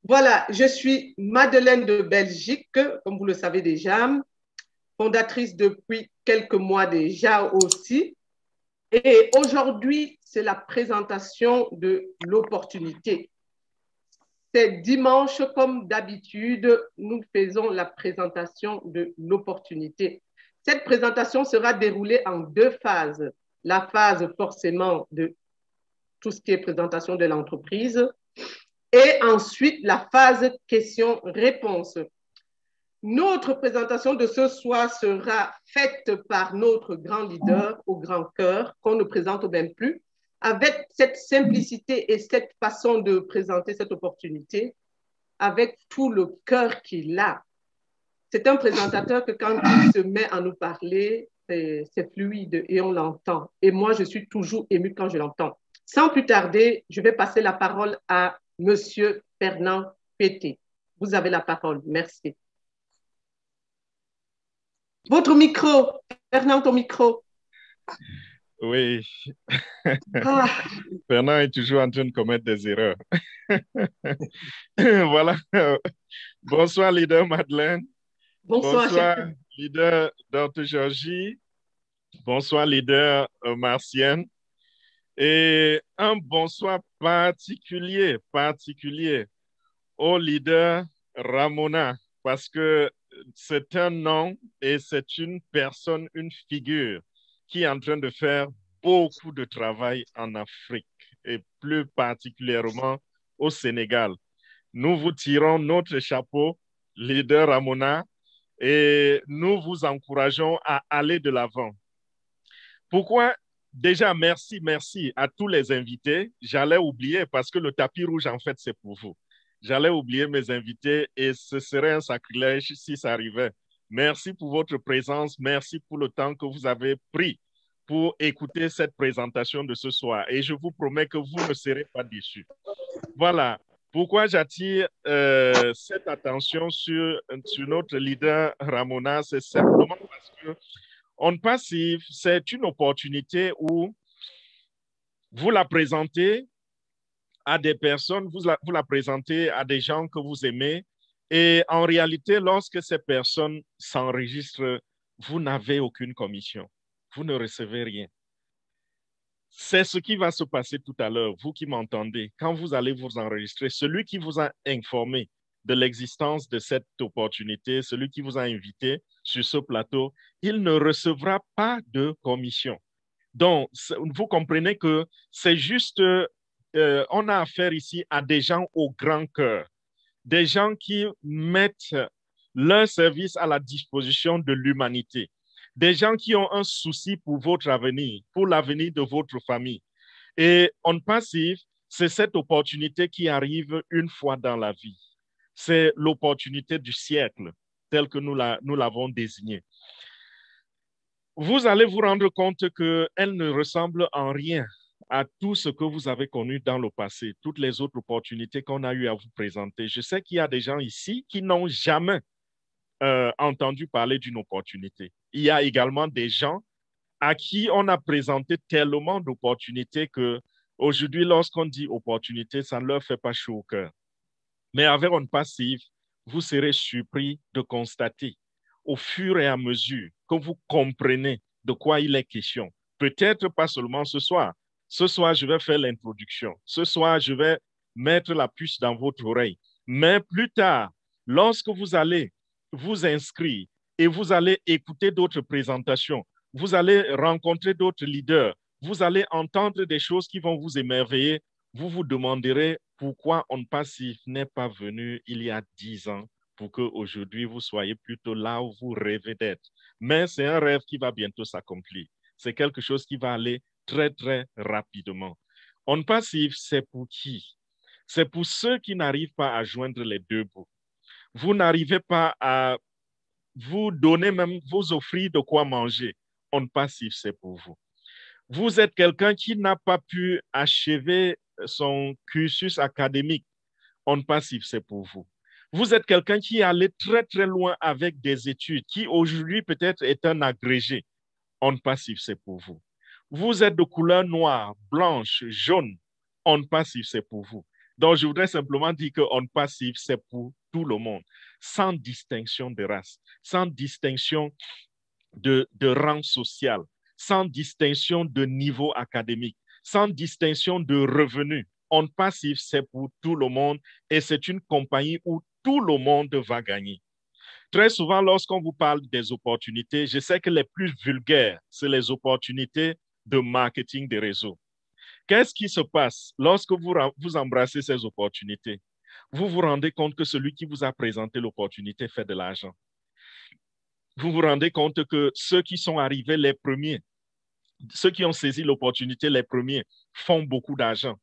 Voilà, je suis Madeleine de Belgique, comme vous le savez déjà, fondatrice depuis quelques mois déjà aussi. Et aujourd'hui, c'est la présentation de l'opportunité. C'est dimanche, comme d'habitude, nous faisons la présentation de l'opportunité. Cette présentation sera déroulée en deux phases. La phase forcément de tout ce qui est présentation de l'entreprise et ensuite la phase questions-réponses. Notre présentation de ce soir sera faite par notre grand leader au grand cœur, qu'on ne présente même plus, avec cette simplicité et cette façon de présenter cette opportunité, avec tout le cœur qu'il a. C'est un présentateur que quand il se met à nous parler, c'est fluide et on l'entend. Et moi, je suis toujours émue quand je l'entends. Sans plus tarder, je vais passer la parole à Monsieur Fernand Pété. Vous avez la parole. Merci. Votre micro, Fernand, ton micro. Oui, Ah, Fernand est toujours en train de commettre des erreurs. Voilà. Bonsoir, leader Madeleine. bonsoir, chef. Bonsoir, leader Dr. Georgie. Bonsoir, leader Martienne. Et un bonsoir particulier au leader Ramona, parce que c'est un nom et c'est une personne, une figure qui est en train de faire beaucoup de travail en Afrique et plus particulièrement au Sénégal. Nous vous tirons notre chapeau, leader Ramona, et nous vous encourageons à aller de l'avant. Pourquoi? Déjà, merci à tous les invités. J'allais oublier parce que le tapis rouge, en fait, c'est pour vous. J'allais oublier mes invités et ce serait un sacrilège si ça arrivait. Merci pour votre présence. Merci pour le temps que vous avez pris pour écouter cette présentation de ce soir. Et je vous promets que vous ne serez pas déçus. Voilà. Pourquoi j'attire cette attention sur notre leader Ramona, c'est simplement parce que On Passive, c'est une opportunité où vous la présentez à des personnes, vous la présentez à des gens que vous aimez. Et en réalité, lorsque ces personnes s'enregistrent, vous n'avez aucune commission. Vous ne recevez rien. C'est ce qui va se passer tout à l'heure, vous qui m'entendez. Quand vous allez vous enregistrer, celui qui vous a informé de l'existence de cette opportunité, celui qui vous a invité sur ce plateau, il ne recevra pas de commission. Donc, vous comprenez que c'est juste, on a affaire ici à des gens au grand cœur, des gens qui mettent leur service à la disposition de l'humanité, des gens qui ont un souci pour votre avenir, pour l'avenir de votre famille. Et On Passive, c'est cette opportunité qui arrive une fois dans la vie. C'est l'opportunité du siècle, telle que nous l'avons désignée. Vous allez vous rendre compte qu'elle ne ressemble en rien à tout ce que vous avez connu dans le passé, toutes les autres opportunités qu'on a eu à vous présenter. Je sais qu'il y a des gens ici qui n'ont jamais entendu parler d'une opportunité. Il y a également des gens à qui on a présenté tellement d'opportunités que aujourd'hui, lorsqu'on dit opportunité, ça ne leur fait pas chaud au cœur. Mais avec On Passive, vous serez surpris de constater au fur et à mesure que vous comprenez de quoi il est question. Peut-être pas seulement ce soir. Ce soir, je vais faire l'introduction. Ce soir, je vais mettre la puce dans votre oreille. Mais plus tard, lorsque vous allez vous inscrire et vous allez écouter d'autres présentations, vous allez rencontrer d'autres leaders, vous allez entendre des choses qui vont vous émerveiller. Vous vous demanderez pourquoi On Passive n'est pas venu il y a 10 ans pour qu'aujourd'hui vous soyez plutôt là où vous rêvez d'être. Mais c'est un rêve qui va bientôt s'accomplir. C'est quelque chose qui va aller très, très rapidement. On Passive, c'est pour qui? C'est pour ceux qui n'arrivent pas à joindre les deux bouts. Vous n'arrivez pas à vous donner même, vous offrir de quoi manger. On Passive, c'est pour vous. Vous êtes quelqu'un qui n'a pas pu achever son cursus académique. On Passive, c'est pour vous. Vous êtes quelqu'un qui est allé très, très loin avec des études, qui aujourd'hui peut-être est un agrégé. On Passive, c'est pour vous. Vous êtes de couleur noire, blanche, jaune. On Passive, c'est pour vous. Donc, je voudrais simplement dire qu'on passif, c'est pour tout le monde, sans distinction de race, sans distinction de rang social, sans distinction de niveau académique, sans distinction de revenus. On passif, c'est pour tout le monde et c'est une compagnie où tout le monde va gagner. Très souvent, lorsqu'on vous parle des opportunités, je sais que les plus vulgaires, c'est les opportunités de marketing des réseaux. Qu'est-ce qui se passe lorsque vous embrassez ces opportunités? Vous vous rendez compte que celui qui vous a présenté l'opportunité fait de l'argent. Vous vous rendez compte que ceux qui sont arrivés les premiers, ceux qui ont saisi l'opportunité les premiers, font beaucoup d'argent.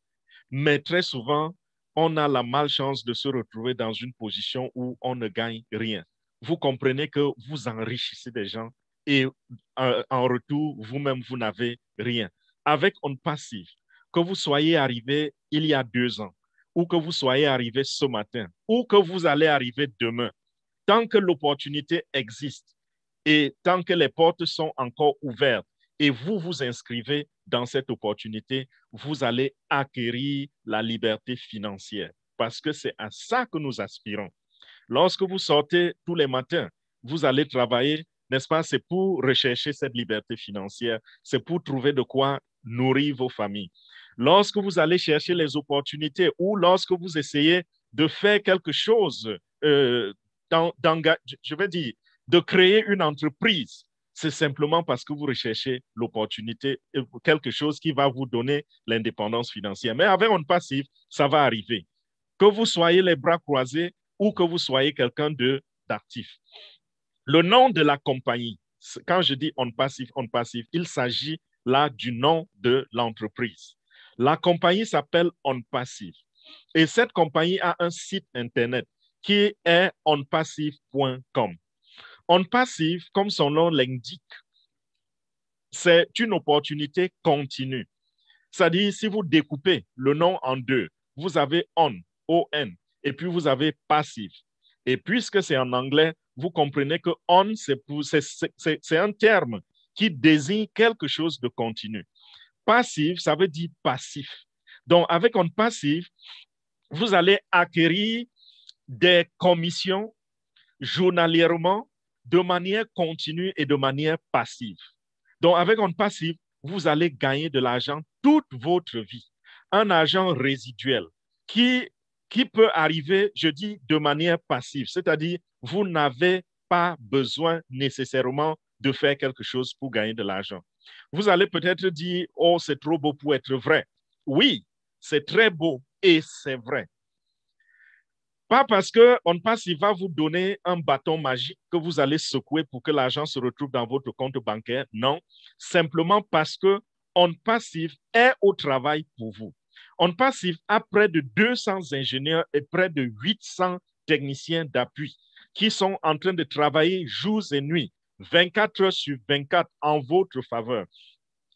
Mais très souvent, on a la malchance de se retrouver dans une position où on ne gagne rien. Vous comprenez que vous enrichissez des gens et en retour, vous-même, vous n'avez rien. Avec On Passive, que vous soyez arrivé il y a 2 ans, ou que vous soyez arrivé ce matin, ou que vous allez arriver demain, tant que l'opportunité existe et tant que les portes sont encore ouvertes et vous vous inscrivez dans cette opportunité, vous allez acquérir la liberté financière parce que c'est à ça que nous aspirons. Lorsque vous sortez tous les matins, vous allez travailler, n'est-ce pas? C'est pour rechercher cette liberté financière, c'est pour trouver de quoi nourrir vos familles. Lorsque vous allez chercher les opportunités ou lorsque vous essayez de faire quelque chose, je vais dire, de créer une entreprise, c'est simplement parce que vous recherchez l'opportunité, quelque chose qui va vous donner l'indépendance financière. Mais avec On Passive, ça va arriver. Que vous soyez les bras croisés ou que vous soyez quelqu'un d'actif. Le nom de la compagnie, quand je dis On Passive, il s'agit là du nom de l'entreprise. La compagnie s'appelle On Passive. Et cette compagnie a un site Internet qui est onpassive.com. On Passive, comme son nom l'indique, c'est une opportunité continue. C'est-à-dire, si vous découpez le nom en deux, vous avez On, O-N, et puis vous avez Passive. Et puisque c'est en anglais, vous comprenez que On, c'est un terme qui désigne quelque chose de continu. Passive, ça veut dire passif. Donc, avec On Passive, vous allez acquérir des commissions journalièrement de manière continue et de manière passive. Donc, avec On Passive, vous allez gagner de l'argent toute votre vie. Un argent résiduel qui peut arriver, je dis, de manière passive. C'est-à-dire, vous n'avez pas besoin nécessairement de faire quelque chose pour gagner de l'argent. Vous allez peut-être dire, oh, c'est trop beau pour être vrai. Oui, c'est très beau et c'est vrai. Pas parce que On Passive va vous donner un bâton magique que vous allez secouer pour que l'argent se retrouve dans votre compte bancaire. Non, simplement parce que On Passive est au travail pour vous. On Passive a près de 200 ingénieurs et près de 800 techniciens d'appui qui sont en train de travailler jours et nuits, 24 heures sur 24 en votre faveur.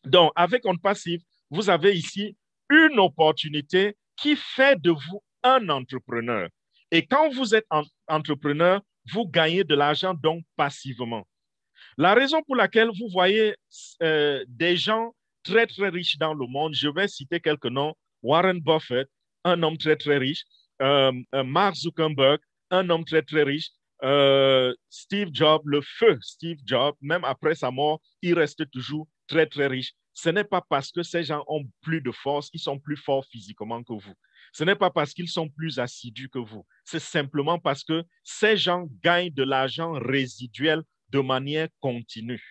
Donc, avec On Passive, vous avez ici une opportunité qui fait de vous un entrepreneur. Et quand vous êtes entrepreneur, vous gagnez de l'argent donc passivement. La raison pour laquelle vous voyez des gens très, très riches dans le monde, je vais citer quelques noms. Warren Buffett, un homme très, très riche. Mark Zuckerberg, un homme très, très riche. Steve Jobs, le feu Steve Jobs, même après sa mort, il reste toujours très, très riche. Ce n'est pas parce que ces gens ont plus de force, ils sont plus forts physiquement que vous. Ce n'est pas parce qu'ils sont plus assidus que vous. C'est simplement parce que ces gens gagnent de l'argent résiduel de manière continue,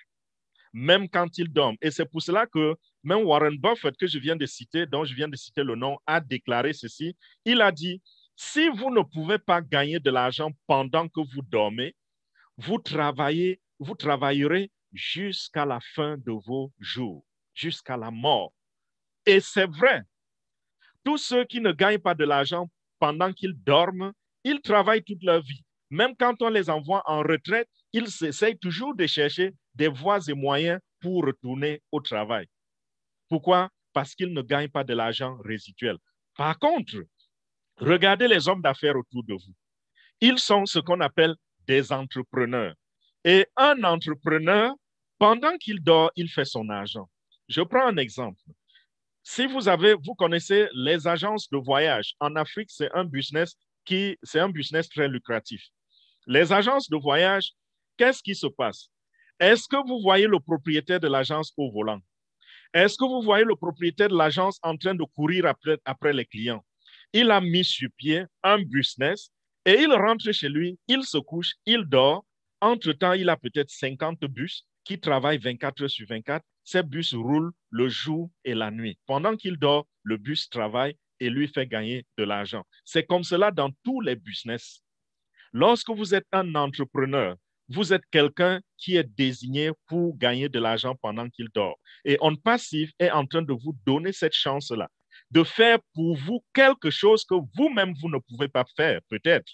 même quand ils dorment. Et c'est pour cela que même Warren Buffett, que je viens de citer, dont je viens de citer le nom, a déclaré ceci. Il a dit, si vous ne pouvez pas gagner de l'argent pendant que vous dormez, vous travaillerez jusqu'à la fin de vos jours, jusqu'à la mort. Et c'est vrai. Tous ceux qui ne gagnent pas de l'argent pendant qu'ils dorment, ils travaillent toute leur vie. Même quand on les envoie en retraite, ils essayent toujours de chercher des voies et moyens pour retourner au travail. Pourquoi? Parce qu'ils ne gagnent pas de l'argent résiduel. Par contre, regardez les hommes d'affaires autour de vous. Ils sont ce qu'on appelle des entrepreneurs. Et un entrepreneur, pendant qu'il dort, il fait son argent. Je prends un exemple. Vous connaissez les agences de voyage. En Afrique, c'est un business très lucratif. Les agences de voyage, qu'est-ce qui se passe? Est-ce que vous voyez le propriétaire de l'agence au volant? Est-ce que vous voyez le propriétaire de l'agence en train de courir après les clients? Il a mis sur pied un business et il rentre chez lui, il se couche, il dort. Entre-temps, il a peut-être 50 bus qui travaillent 24 heures sur 24. Ces bus roulent le jour et la nuit. Pendant qu'il dort, le bus travaille et lui fait gagner de l'argent. C'est comme cela dans tous les business. Lorsque vous êtes un entrepreneur, vous êtes quelqu'un qui est désigné pour gagner de l'argent pendant qu'il dort. Et On Passive est en train de vous donner cette chance-là, de faire pour vous quelque chose que vous-même, vous ne pouvez pas faire, peut-être.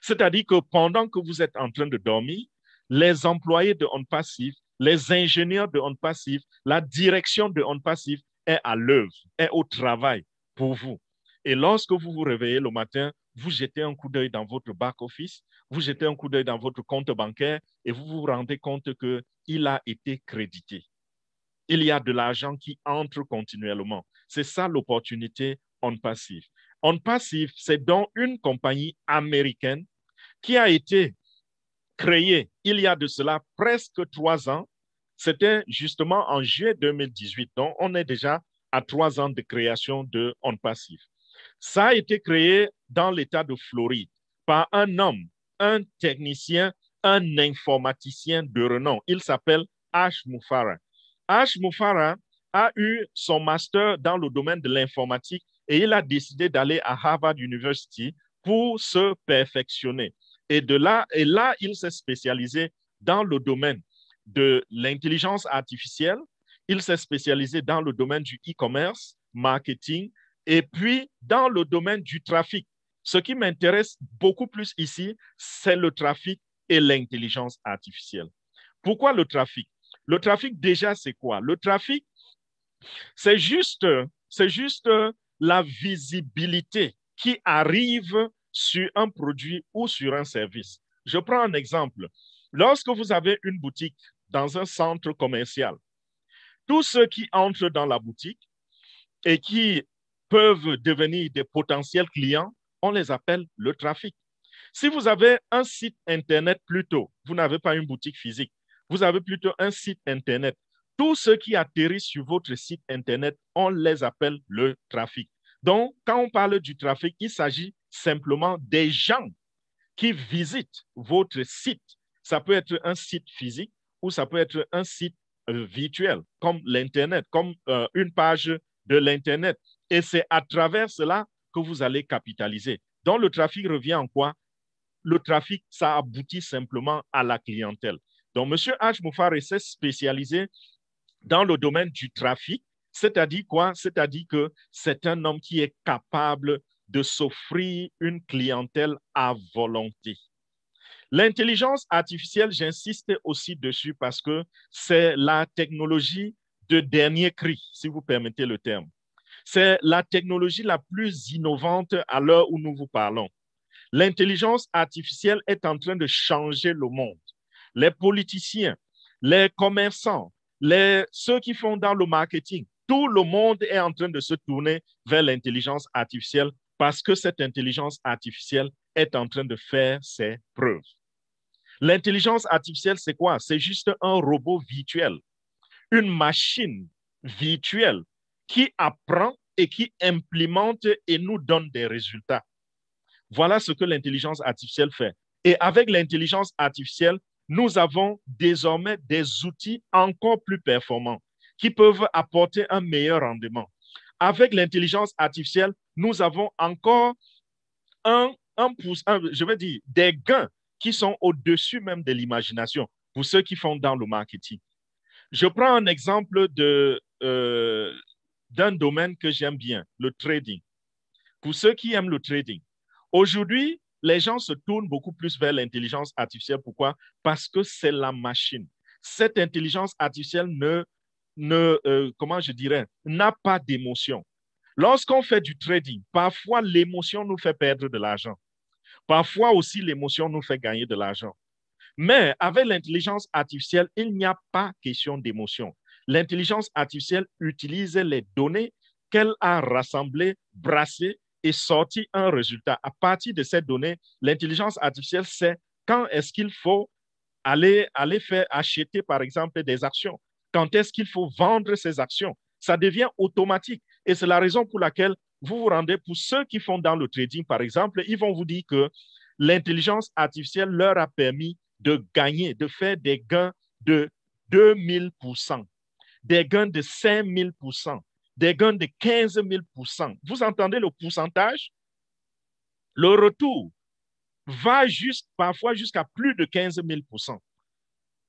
C'est-à-dire que pendant que vous êtes en train de dormir, les employés de On Passive, les ingénieurs de On Passive, la direction de On Passive est à l'œuvre, est au travail pour vous. Et lorsque vous vous réveillez le matin, vous jetez un coup d'œil dans votre back-office, vous jetez un coup d'œil dans votre compte bancaire et vous vous rendez compte qu'il a été crédité. Il y a de l'argent qui entre continuellement. C'est ça l'opportunité On Passive. On Passive, c'est donc une compagnie américaine qui a été créée il y a de cela presque 3 ans. C'était justement en juillet 2018. Donc, on est déjà à 3 ans de création de On Passive. Ça a été créé dans l'État de Floride par un homme, un technicien, un informaticien de renom. Il s'appelle Ash Mufarah. Ash Mufarah a eu son master dans le domaine de l'informatique et il a décidé d'aller à Harvard University pour se perfectionner. Et là, il s'est spécialisé dans le domaine de l'intelligence artificielle. Il s'est spécialisé dans le domaine du e-commerce, marketing, et puis dans le domaine du trafic. Ce qui m'intéresse beaucoup plus ici, c'est le trafic et l'intelligence artificielle. Pourquoi le trafic? Le trafic, déjà, c'est quoi? Le trafic, c'est juste la visibilité qui arrive sur un produit ou sur un service. Je prends un exemple. Lorsque vous avez une boutique dans un centre commercial, tous ceux qui entrent dans la boutique et qui peuvent devenir des potentiels clients, on les appelle le trafic. Si vous avez un site Internet plutôt, vous n'avez pas une boutique physique, vous avez plutôt un site Internet. Tous ceux qui atterrissent sur votre site Internet, on les appelle le trafic. Donc, quand on parle du trafic, il s'agit simplement des gens qui visitent votre site. Ça peut être un site physique ou ça peut être un site virtuel, comme l'Internet, comme une page de l'Internet. Et c'est à travers cela que vous allez capitaliser. Donc, le trafic revient en quoi? Le trafic, ça aboutit simplement à la clientèle. Donc, M. H. Mufarah s'est spécialisé dans le domaine du trafic, c'est-à-dire quoi? C'est-à-dire que c'est un homme qui est capable de s'offrir une clientèle à volonté. L'intelligence artificielle, j'insiste aussi dessus parce que c'est la technologie de dernier cri, si vous permettez le terme. C'est la technologie la plus innovante à l'heure où nous vous parlons. L'intelligence artificielle est en train de changer le monde. Les politiciens, les commerçants, ceux qui font dans le marketing, tout le monde est en train de se tourner vers l'intelligence artificielle parce que cette intelligence artificielle est en train de faire ses preuves. L'intelligence artificielle, c'est quoi? C'est juste un robot virtuel, une machine virtuelle qui apprend et qui implémente et nous donne des résultats. Voilà ce que l'intelligence artificielle fait. Et avec l'intelligence artificielle, nous avons désormais des outils encore plus performants qui peuvent apporter un meilleur rendement. Avec l'intelligence artificielle, nous avons encore je vais dire, des gains qui sont au-dessus même de l'imagination pour ceux qui font dans le marketing. Je prends un exemple d'un domaine que j'aime bien, le trading. Pour ceux qui aiment le trading, aujourd'hui, les gens se tournent beaucoup plus vers l'intelligence artificielle. Pourquoi? Parce que c'est la machine. Cette intelligence artificielle comment je dirais, n'a pas d'émotion. Lorsqu'on fait du trading, parfois l'émotion nous fait perdre de l'argent. Parfois aussi l'émotion nous fait gagner de l'argent. Mais avec l'intelligence artificielle, il n'y a pas question d'émotion. L'intelligence artificielle utilise les données qu'elle a rassemblées, brassées et sorti un résultat. À partir de ces données, l'intelligence artificielle sait quand est-ce qu'il faut aller faire acheter, par exemple, des actions. Quand est-ce qu'il faut vendre ces actions? Ça devient automatique. Et c'est la raison pour laquelle vous vous rendez, pour ceux qui font dans le trading, par exemple, ils vont vous dire que l'intelligence artificielle leur a permis de gagner, de faire des gains de 2000%, des gains de 5000%, des gains de 15000%. Vous entendez le pourcentage? Le retour va parfois jusqu'à plus de 15000%.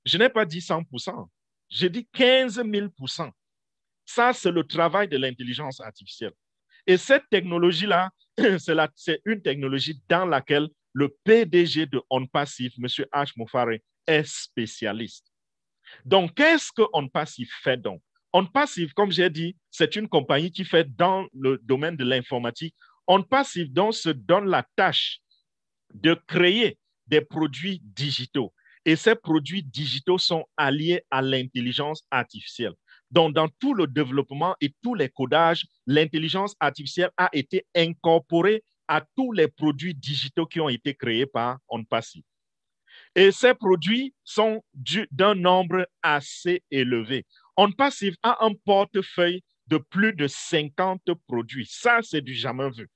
Je n'ai pas dit 100%, j'ai dit 15000%. Ça, c'est le travail de l'intelligence artificielle. Et cette technologie-là, c'est une technologie dans laquelle le PDG de OnPassive, M. H. Mofare, est spécialiste. Donc, qu'est-ce que OnPassive fait donc? OnPassive, comme j'ai dit, c'est une compagnie qui fait dans le domaine de l'informatique. OnPassive donc se donne la tâche de créer des produits digitaux. Et ces produits digitaux sont alliés à l'intelligence artificielle. Donc, dans tout le développement et tous les codages, l'intelligence artificielle a été incorporée à tous les produits digitaux qui ont été créés par OnPassive. Et ces produits sont d'un nombre assez élevé. OnPassive a un portefeuille de plus de 50 produits. Ça, c'est du jamais vu.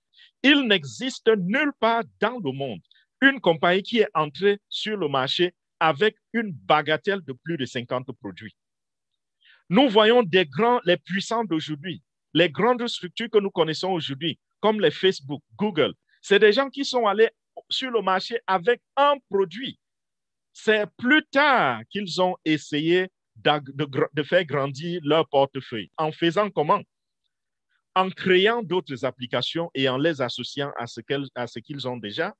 Il n'existe nulle part dans le monde une compagnie qui est entrée sur le marché avec une bagatelle de plus de 50 produits. Nous voyons les puissants d'aujourd'hui, les grandes structures que nous connaissons aujourd'hui, comme les Facebook, Google. C'est des gens qui sont allés sur le marché avec un produit. C'est plus tard qu'ils ont essayé de faire grandir leur portefeuille. En faisant comment? En créant d'autres applications et en les associant à ce qu'ils ont déjà,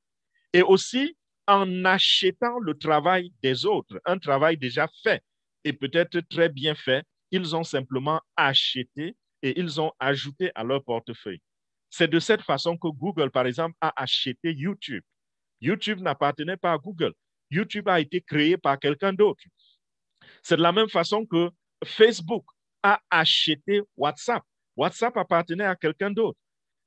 et aussi en achetant le travail des autres, un travail déjà fait et peut-être très bien fait. Ils ont simplement acheté et ils ont ajouté à leur portefeuille. C'est de cette façon que Google, par exemple, a acheté YouTube. YouTube n'appartenait pas à Google. YouTube a été créé par quelqu'un d'autre. C'est de la même façon que Facebook a acheté WhatsApp. WhatsApp appartenait à quelqu'un d'autre.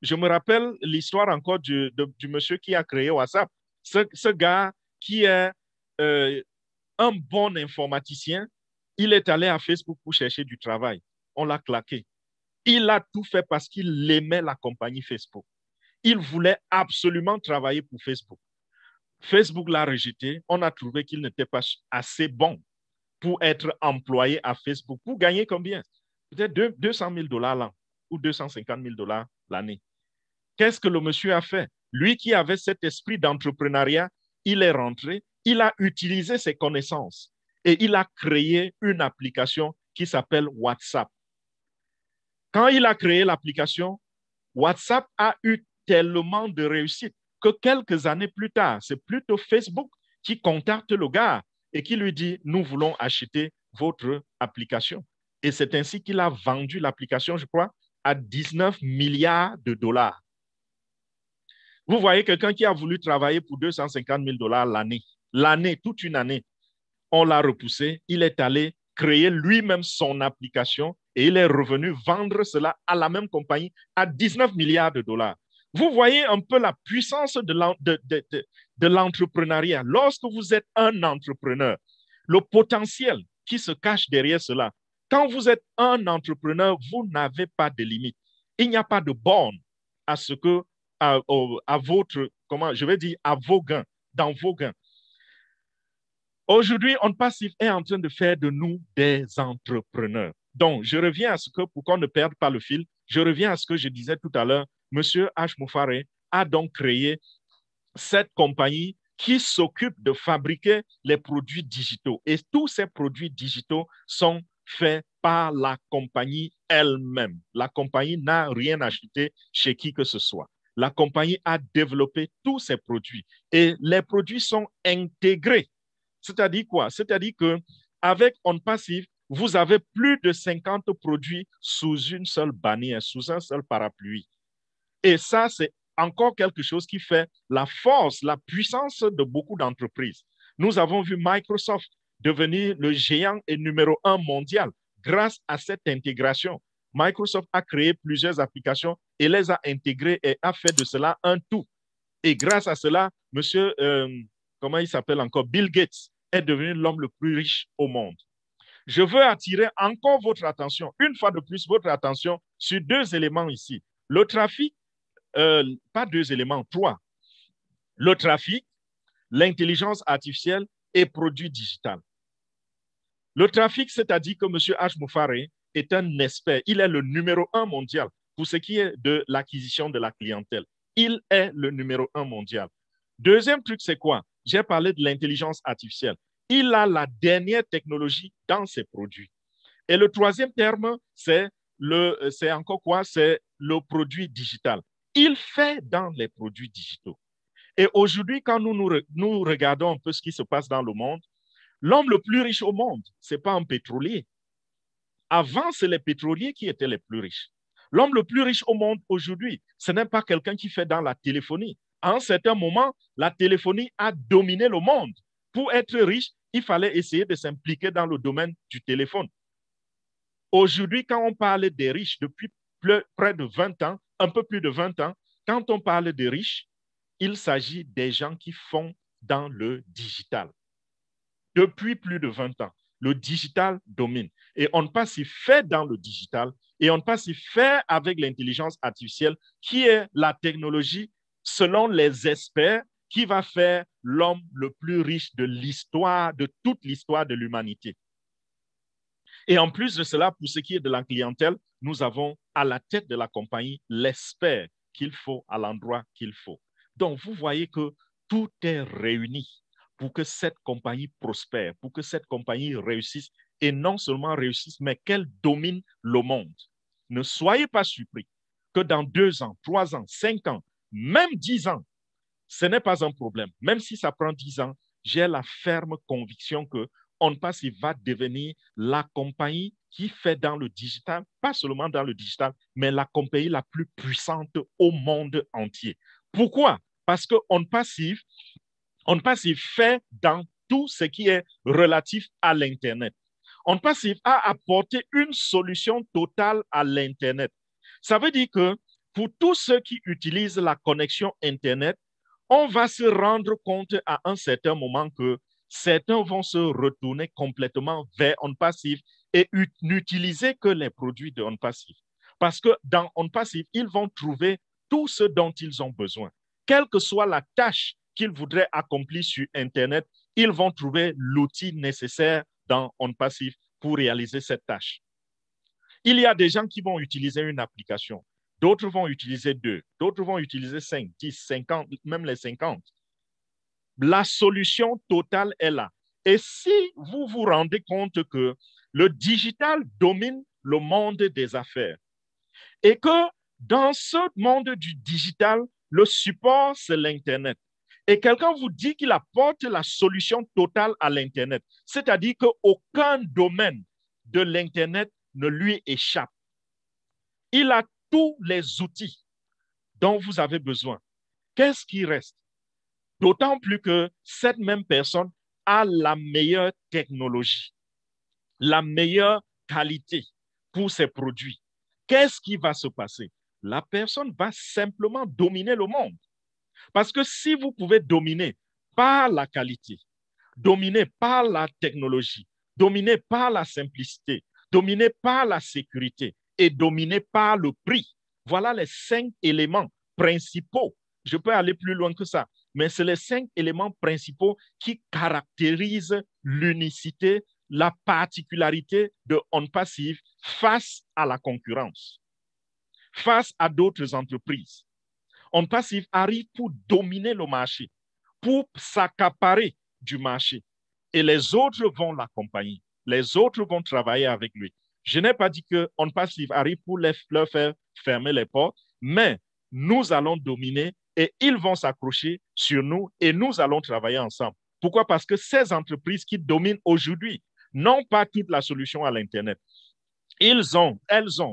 Je me rappelle l'histoire encore du monsieur qui a créé WhatsApp. Ce gars qui est un bon informaticien, il est allé à Facebook pour chercher du travail. On l'a claqué. Il a tout fait parce qu'il aimait la compagnie Facebook. Il voulait absolument travailler pour Facebook. Facebook l'a rejeté. On a trouvé qu'il n'était pas assez bon pour être employé à Facebook. Pour gagner combien? Peut-être 200 000 $ l'an ou 250 000 $ l'année. Qu'est-ce que le monsieur a fait? Lui qui avait cet esprit d'entrepreneuriat, il est rentré, il a utilisé ses connaissances et il a créé une application qui s'appelle WhatsApp. Quand il a créé l'application, WhatsApp a eu tellement de réussite que quelques années plus tard, c'est plutôt Facebook qui contacte le gars et qui lui dit, nous voulons acheter votre application. Et c'est ainsi qu'il a vendu l'application, je crois, à 19 milliards de $. Vous voyez quelqu'un qui a voulu travailler pour 250 000 $ l'année, toute une année. On l'a repoussé, il est allé créer lui-même son application et il est revenu vendre cela à la même compagnie à 19 milliards de $. Vous voyez un peu la puissance de l'entrepreneuriat. Lorsque vous êtes un entrepreneur, le potentiel qui se cache derrière cela. Quand vous êtes un entrepreneur, vous n'avez pas de limite. Il n'y a pas de borne à ce que, à votre, comment je vais dire, à vos gains, dans vos gains. Aujourd'hui, OnPassive est en train de faire de nous des entrepreneurs. Donc, je reviens à ce que, pour qu'on ne perde pas le fil, je reviens à ce que je disais tout à l'heure. Monsieur H. Mofare a donc créé cette compagnie qui s'occupe de fabriquer les produits digitaux. Et tous ces produits digitaux sont faits par la compagnie elle-même. La compagnie n'a rien acheté chez qui que ce soit. La compagnie a développé tous ces produits et les produits sont intégrés. C'est-à-dire quoi? C'est-à-dire qu'avec OnPassive, vous avez plus de 50 produits sous une seule bannière, sous un seul parapluie. Et ça, c'est encore quelque chose qui fait la force, la puissance de beaucoup d'entreprises. Nous avons vu Microsoft devenir le géant et numéro 1 mondial grâce à cette intégration, Microsoft a créé plusieurs applications et les a intégrées et a fait de cela un tout. Et grâce à cela, monsieur, comment il s'appelle encore, Bill Gates est devenu l'homme le plus riche au monde. Je veux attirer encore votre attention, une fois de plus, votre attention sur deux éléments ici. Le trafic, pas deux éléments, trois. Le trafic, l'intelligence artificielle et produits digitaux. Le trafic, c'est-à-dire que M. H. Moufare est un expert. Il est le numéro 1 mondial pour ce qui est de l'acquisition de la clientèle. Il est le numéro 1 mondial. Deuxième truc, c'est quoi? J'ai parlé de l'intelligence artificielle. Il a la dernière technologie dans ses produits. Et le troisième terme, c'est encore quoi? C'est le produit digital. Il fait dans les produits digitaux. Et aujourd'hui, quand nous regardons un peu ce qui se passe dans le monde, l'homme le plus riche au monde, ce n'est pas un pétrolier. Avant, c'est les pétroliers qui étaient les plus riches. L'homme le plus riche au monde aujourd'hui, ce n'est pas quelqu'un qui fait dans la téléphonie. À un certain moment, la téléphonie a dominé le monde. Pour être riche, il fallait essayer de s'impliquer dans le domaine du téléphone. Aujourd'hui, quand on parle des riches depuis près de 20 ans, un peu plus de 20 ans, quand on parle des riches, il s'agit des gens qui font dans le digital. Depuis plus de 20 ans, le digital domine. Et on ne pas s'y faire dans le digital et on ne pas s'y faire avec l'intelligence artificielle qui est la technologie, selon les experts, qui va faire l'homme le plus riche de l'histoire, de toute l'histoire de l'humanité. Et en plus de cela, pour ce qui est de la clientèle, nous avons à la tête de la compagnie l'expert qu'il faut à l'endroit qu'il faut. Donc, vous voyez que tout est réuni pour que cette compagnie prospère, pour que cette compagnie réussisse, et non seulement réussisse, mais qu'elle domine le monde. Ne soyez pas surpris que dans 2 ans, 3 ans, 5 ans, même 10 ans, ce n'est pas un problème. Même si ça prend 10 ans, j'ai la ferme conviction que OnPass va devenir la compagnie qui fait dans le digital, pas seulement dans le digital, mais la compagnie la plus puissante au monde entier. Pourquoi? Parce que OnPass fait dans tout ce qui est relatif à l'Internet. OnPass a apporté une solution totale à l'Internet. Ça veut dire que pour tous ceux qui utilisent la connexion Internet, on va se rendre compte à un certain moment que certains vont se retourner complètement vers OnPass et n'utiliser que les produits de OnPass. Parce que dans OnPass, ils vont trouver tout ce dont ils ont besoin. Quelle que soit la tâche qu'ils voudraient accomplir sur Internet, ils vont trouver l'outil nécessaire dans OnPass pour réaliser cette tâche. Il y a des gens qui vont utiliser une application. D'autres vont utiliser 2, d'autres vont utiliser 5, 10, 50, même les 50. La solution totale est là. Et si vous vous rendez compte que le digital domine le monde des affaires et que dans ce monde du digital, le support, c'est l'Internet. Et quelqu'un vous dit qu'il apporte la solution totale à l'Internet, c'est-à-dire qu'aucun domaine de l'Internet ne lui échappe. Il a tous les outils dont vous avez besoin. Qu'est-ce qui reste? D'autant plus que cette même personne a la meilleure technologie, la meilleure qualité pour ses produits. Qu'est-ce qui va se passer? La personne va simplement dominer le monde. Parce que si vous pouvez dominer par la qualité, dominer par la technologie, dominer par la simplicité, dominer par la sécurité et dominer par le prix, voilà les 5 éléments principaux. Je peux aller plus loin que ça, mais c'est les 5 éléments principaux qui caractérisent l'unicité, la particularité de OnPass face à la concurrence, face à d'autres entreprises. OnPass arrive pour dominer le marché, pour s'accaparer du marché. Et les autres vont l'accompagner. Les autres vont travailler avec lui. Je n'ai pas dit que OnPass arrive pour leur faire fermer les portes, mais nous allons dominer et ils vont s'accrocher sur nous et nous allons travailler ensemble. Pourquoi? Parce que ces entreprises qui dominent aujourd'hui n'ont pas toute la solution à l'Internet. Elles ont,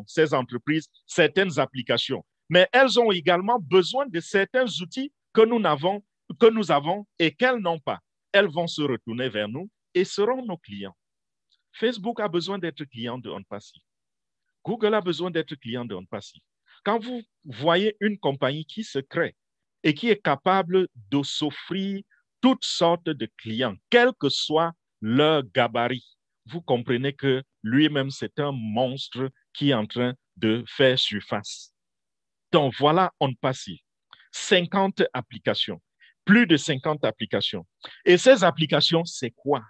ces entreprises, certaines applications, mais elles ont également besoin de certains outils que nous avons et qu'elles n'ont pas. Elles vont se retourner vers nous et seront nos clients. Facebook a besoin d'être client de OnPassive. Google a besoin d'être client de OnPassive. Quand vous voyez une compagnie qui se crée et qui est capable de s'offrir toutes sortes de clients, quel que soit leur gabarit, vous comprenez que lui-même, c'est un monstre qui est en train de faire surface. Donc, voilà OnPassive. 50 applications, plus de 50 applications. Et ces applications, c'est quoi?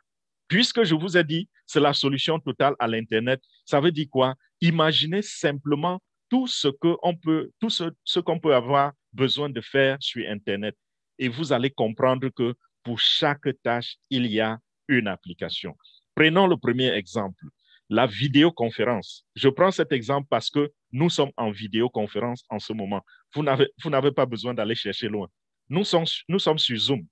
Puisque je vous ai dit, c'est la solution totale à l'Internet, ça veut dire quoi? Imaginez simplement tout ce qu'on peut avoir besoin de faire sur Internet. Et vous allez comprendre que pour chaque tâche, il y a une application. Prenons le premier exemple, la vidéoconférence. Je prends cet exemple parce que nous sommes en vidéoconférence en ce moment. Vous n'avez pas besoin d'aller chercher loin. Nous sommes sur Zoom.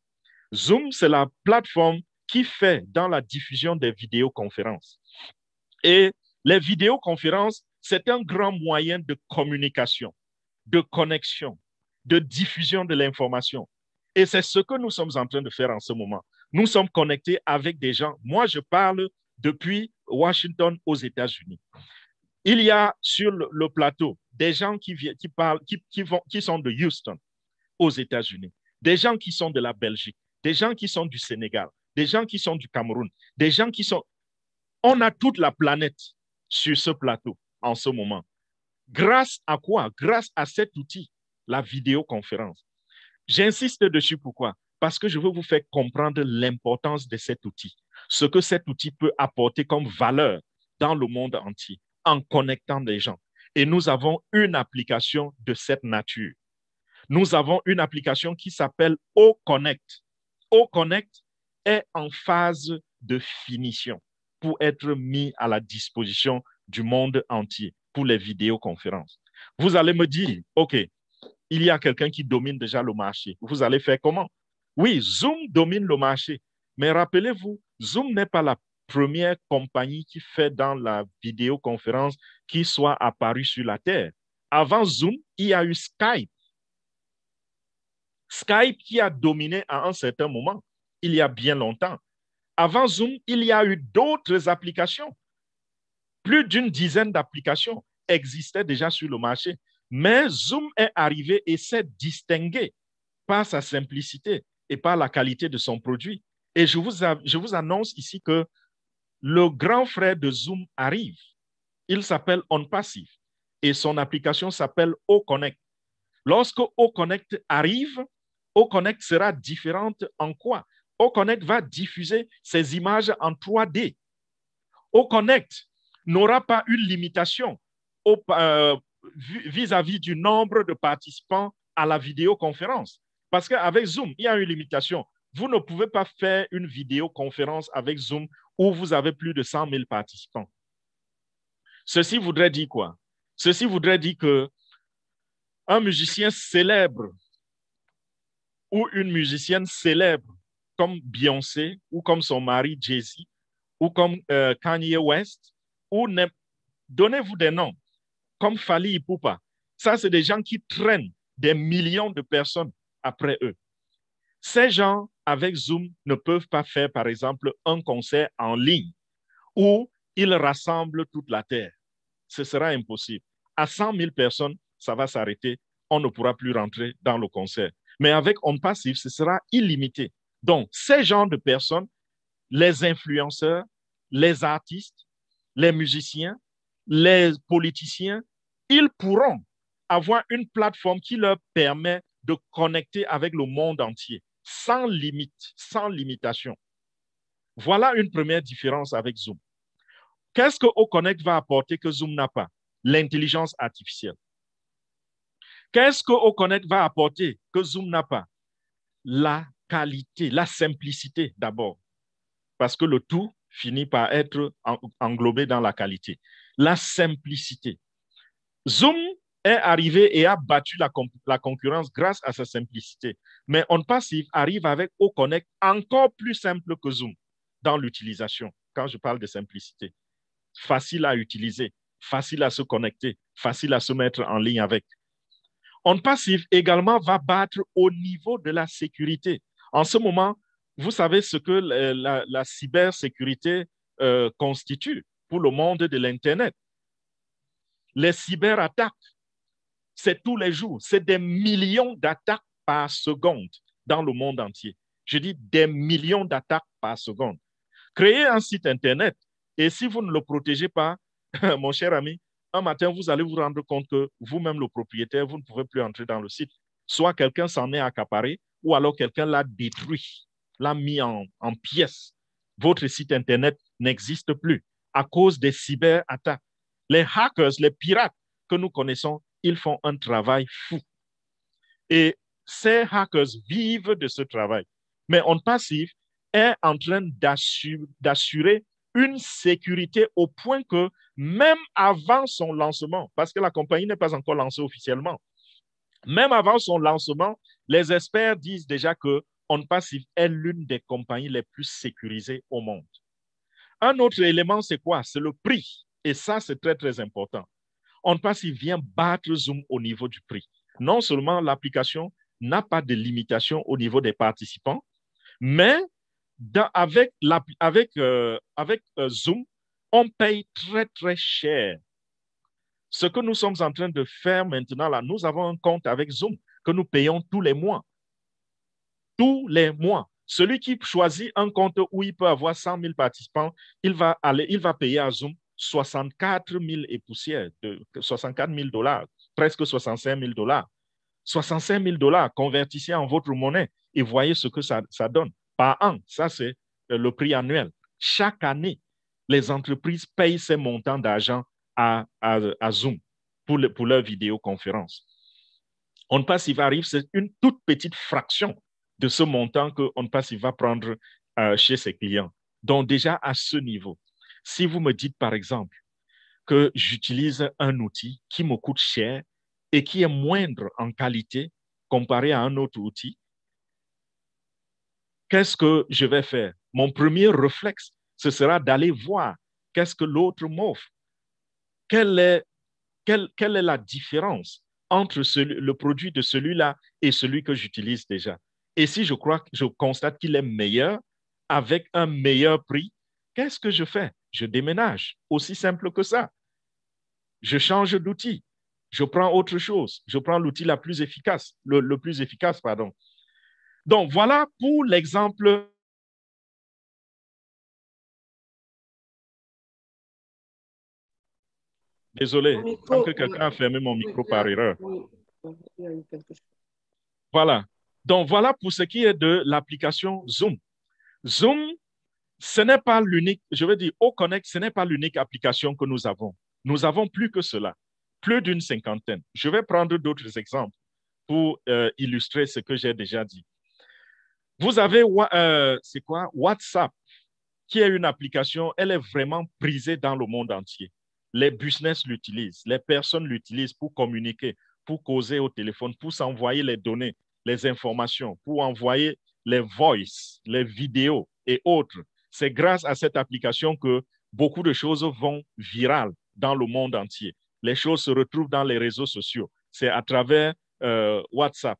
Zoom, c'est la plateforme qui fait dans la diffusion des vidéoconférences. Et les vidéoconférences, c'est un grand moyen de communication, de connexion, de diffusion de l'information. Et c'est ce que nous sommes en train de faire en ce moment. Nous sommes connectés avec des gens. Moi, je parle depuis Washington aux États-Unis. Il y a sur le plateau des gens qui sont de Houston aux États-Unis, des gens qui sont de la Belgique, des gens qui sont du Sénégal, des gens qui sont du Cameroun, des gens qui sont... On a toute la planète sur ce plateau en ce moment. Grâce à quoi? Grâce à cet outil, la vidéoconférence. J'insiste dessus, pourquoi? Parce que je veux vous faire comprendre l'importance de cet outil, ce que cet outil peut apporter comme valeur dans le monde entier en connectant les gens. Et nous avons une application de cette nature. Nous avons une application qui s'appelle OConnect. OConnect est en phase de finition pour être mis à la disposition du monde entier pour les vidéoconférences. Vous allez me dire, OK, il y a quelqu'un qui domine déjà le marché. Vous allez faire comment? Oui, Zoom domine le marché. Mais rappelez-vous, Zoom n'est pas la première compagnie qui fait dans la vidéoconférence qui soit apparue sur la Terre. Avant Zoom, il y a eu Skype. Skype qui a dominé à un certain moment, il y a bien longtemps. Avant Zoom, il y a eu d'autres applications. Plus d'une dizaine d'applications existaient déjà sur le marché. Mais Zoom est arrivé et s'est distingué par sa simplicité et par la qualité de son produit. Et je vous annonce ici que le grand frère de Zoom arrive. Il s'appelle OnPassive et son application s'appelle OConnect. Lorsque OConnect arrive, OConnect sera différente en quoi? OConnect va diffuser ses images en 3D. OConnect n'aura pas une limitation vis-à-vis du nombre de participants à la vidéoconférence. Parce qu'avec Zoom, il y a une limitation. Vous ne pouvez pas faire une vidéoconférence avec Zoom où vous avez plus de 100 000 participants. Ceci voudrait dire quoi? Ceci voudrait dire qu'un musicien célèbre ou une musicienne célèbre comme Beyoncé ou comme son mari Jay-Z ou comme Kanye West, ou donnez-vous des noms, comme Fally Ipupa. Ça, c'est des gens qui traînent des millions de personnes après eux. Ces gens, avec Zoom, ne peuvent pas faire, par exemple, un concert en ligne où ils rassemblent toute la Terre. Ce sera impossible. À 100 000 personnes, ça va s'arrêter. On ne pourra plus rentrer dans le concert. Mais avec OnPassive, ce sera illimité. Donc, ces gens de personnes, les influenceurs, les artistes, les musiciens, les politiciens, ils pourront avoir une plateforme qui leur permet de connecter avec le monde entier, sans limite, sans limitation. Voilà une première différence avec Zoom. Qu'est-ce que OConnect va apporter que Zoom n'a pas? L'intelligence artificielle. Qu'est-ce que OConnect va apporter que Zoom n'a pas? La qualité, la simplicité d'abord. Parce que le tout finit par être englobé dans la qualité. La simplicité. Zoom est arrivé et a battu la concurrence grâce à sa simplicité. Mais OnPassive arrive avec OConnect encore plus simple que Zoom dans l'utilisation, quand je parle de simplicité. Facile à utiliser, facile à se connecter, facile à se mettre en ligne avec. OnPassive également va battre au niveau de la sécurité. En ce moment, vous savez ce que la cybersécurité constitue pour le monde de l'Internet. Les cyberattaques, c'est tous les jours, c'est des millions d'attaques par seconde dans le monde entier. Je dis des millions d'attaques par seconde. Créez un site Internet et si vous ne le protégez pas, mon cher ami, un matin, vous allez vous rendre compte que vous-même, le propriétaire, vous ne pouvez plus entrer dans le site. Soit quelqu'un s'en est accaparé ou alors quelqu'un l'a détruit, l'a mis en pièces. Votre site Internet n'existe plus à cause des cyberattaques. Les hackers, les pirates que nous connaissons, ils font un travail fou. Et ces hackers vivent de ce travail. Mais OnPassive est en train d'assurer une sécurité au point que même avant son lancement, parce que la compagnie n'est pas encore lancée officiellement, même avant son lancement, les experts disent déjà que OnPassive est l'une des compagnies les plus sécurisées au monde. Un autre élément, c'est quoi? C'est le prix. Et ça, c'est très, très important. OnPassive vient battre Zoom au niveau du prix. Non seulement l'application n'a pas de limitation au niveau des participants, mais avec Zoom, on paye très, très cher. Ce que nous sommes en train de faire maintenant, là, nous avons un compte avec Zoom que nous payons tous les mois. Tous les mois. Celui qui choisit un compte où il peut avoir 100 000 participants, il va payer à Zoom 64 000 et poussières, 64 000 $, presque 65 000 $. 65 000 $, convertissez en votre monnaie et voyez ce que ça donne par an. Ça, c'est le prix annuel. Chaque année, les entreprises payent ces montants d'argent à Zoom pour leur vidéoconférence. OnPassive arrive, c'est une toute petite fraction de ce montant que OnPassive va prendre chez ses clients. Donc déjà à ce niveau, si vous me dites par exemple que j'utilise un outil qui me coûte cher et qui est moindre en qualité comparé à un autre outil, qu'est-ce que je vais faire? Mon premier réflexe, ce sera d'aller voir qu'est-ce que l'autre m'offre. Quelle est la différence entre le produit de celui-là et celui que j'utilise déjà? Et si je constate qu'il est meilleur, avec un meilleur prix, qu'est-ce que je fais? Je déménage. Aussi simple que ça. Je change d'outil. Je prends autre chose. Je prends l'outil le plus efficace, pardon. Donc, voilà pour l'exemple. Désolé, il semble que quelqu'un a fermé mon micro par erreur. Voilà. Donc, voilà pour ce qui est de l'application Zoom. Zoom, ce n'est pas l'unique, je veux dire, Oconnect, ce n'est pas l'unique application que nous avons. Nous avons plus que cela, plus d'une cinquantaine. Je vais prendre d'autres exemples pour illustrer ce que j'ai déjà dit. Vous avez, c'est quoi? WhatsApp, qui est une application, elle est vraiment prisée dans le monde entier. Les business l'utilisent, les personnes l'utilisent pour communiquer, pour causer au téléphone, pour s'envoyer les données, les informations, pour envoyer les voices, les vidéos et autres. C'est grâce à cette application que beaucoup de choses vont virales dans le monde entier. Les choses se retrouvent dans les réseaux sociaux. C'est à travers WhatsApp.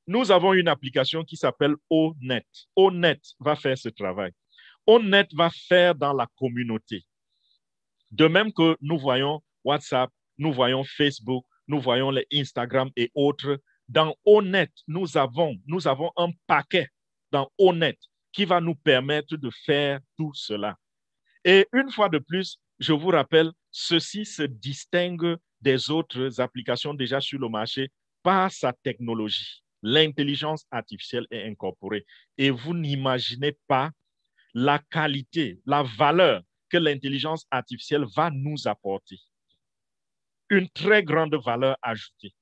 Nous avons une application qui s'appelle Onet. Onet va faire ce travail. Onet va faire dans la communauté. De même que nous voyons WhatsApp, nous voyons Facebook, nous voyons les Instagram et autres. Dans Onet, nous avons un paquet dans Onet qui va nous permettre de faire tout cela. Et une fois de plus, je vous rappelle, ceci se distingue des autres applications déjà sur le marché par sa technologie. L'intelligence artificielle est incorporée. Et vous n'imaginez pas la qualité, la valeur que l'intelligence artificielle va nous apporter. Une très grande valeur ajoutée.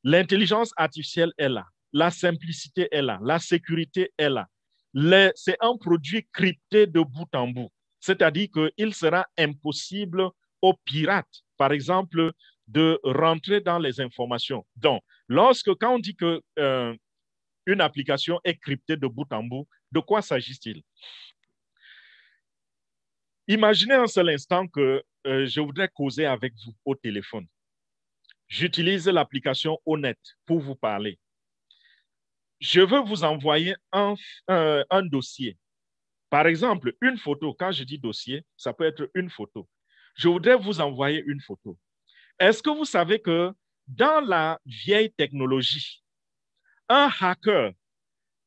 L'intelligence artificielle est là, la simplicité est là, la sécurité est là. C'est un produit crypté de bout en bout. C'est-à-dire qu'il sera impossible aux pirates, par exemple, de rentrer dans les informations. Donc, quand on dit que une application est cryptée de bout en bout, de quoi s'agit-il? Imaginez un seul instant que je voudrais causer avec vous au téléphone. J'utilise l'application Onet pour vous parler. Je veux vous envoyer un dossier. Par exemple, une photo, quand je dis dossier, ça peut être une photo. Je voudrais vous envoyer une photo. Est-ce que vous savez que dans la vieille technologie, un hacker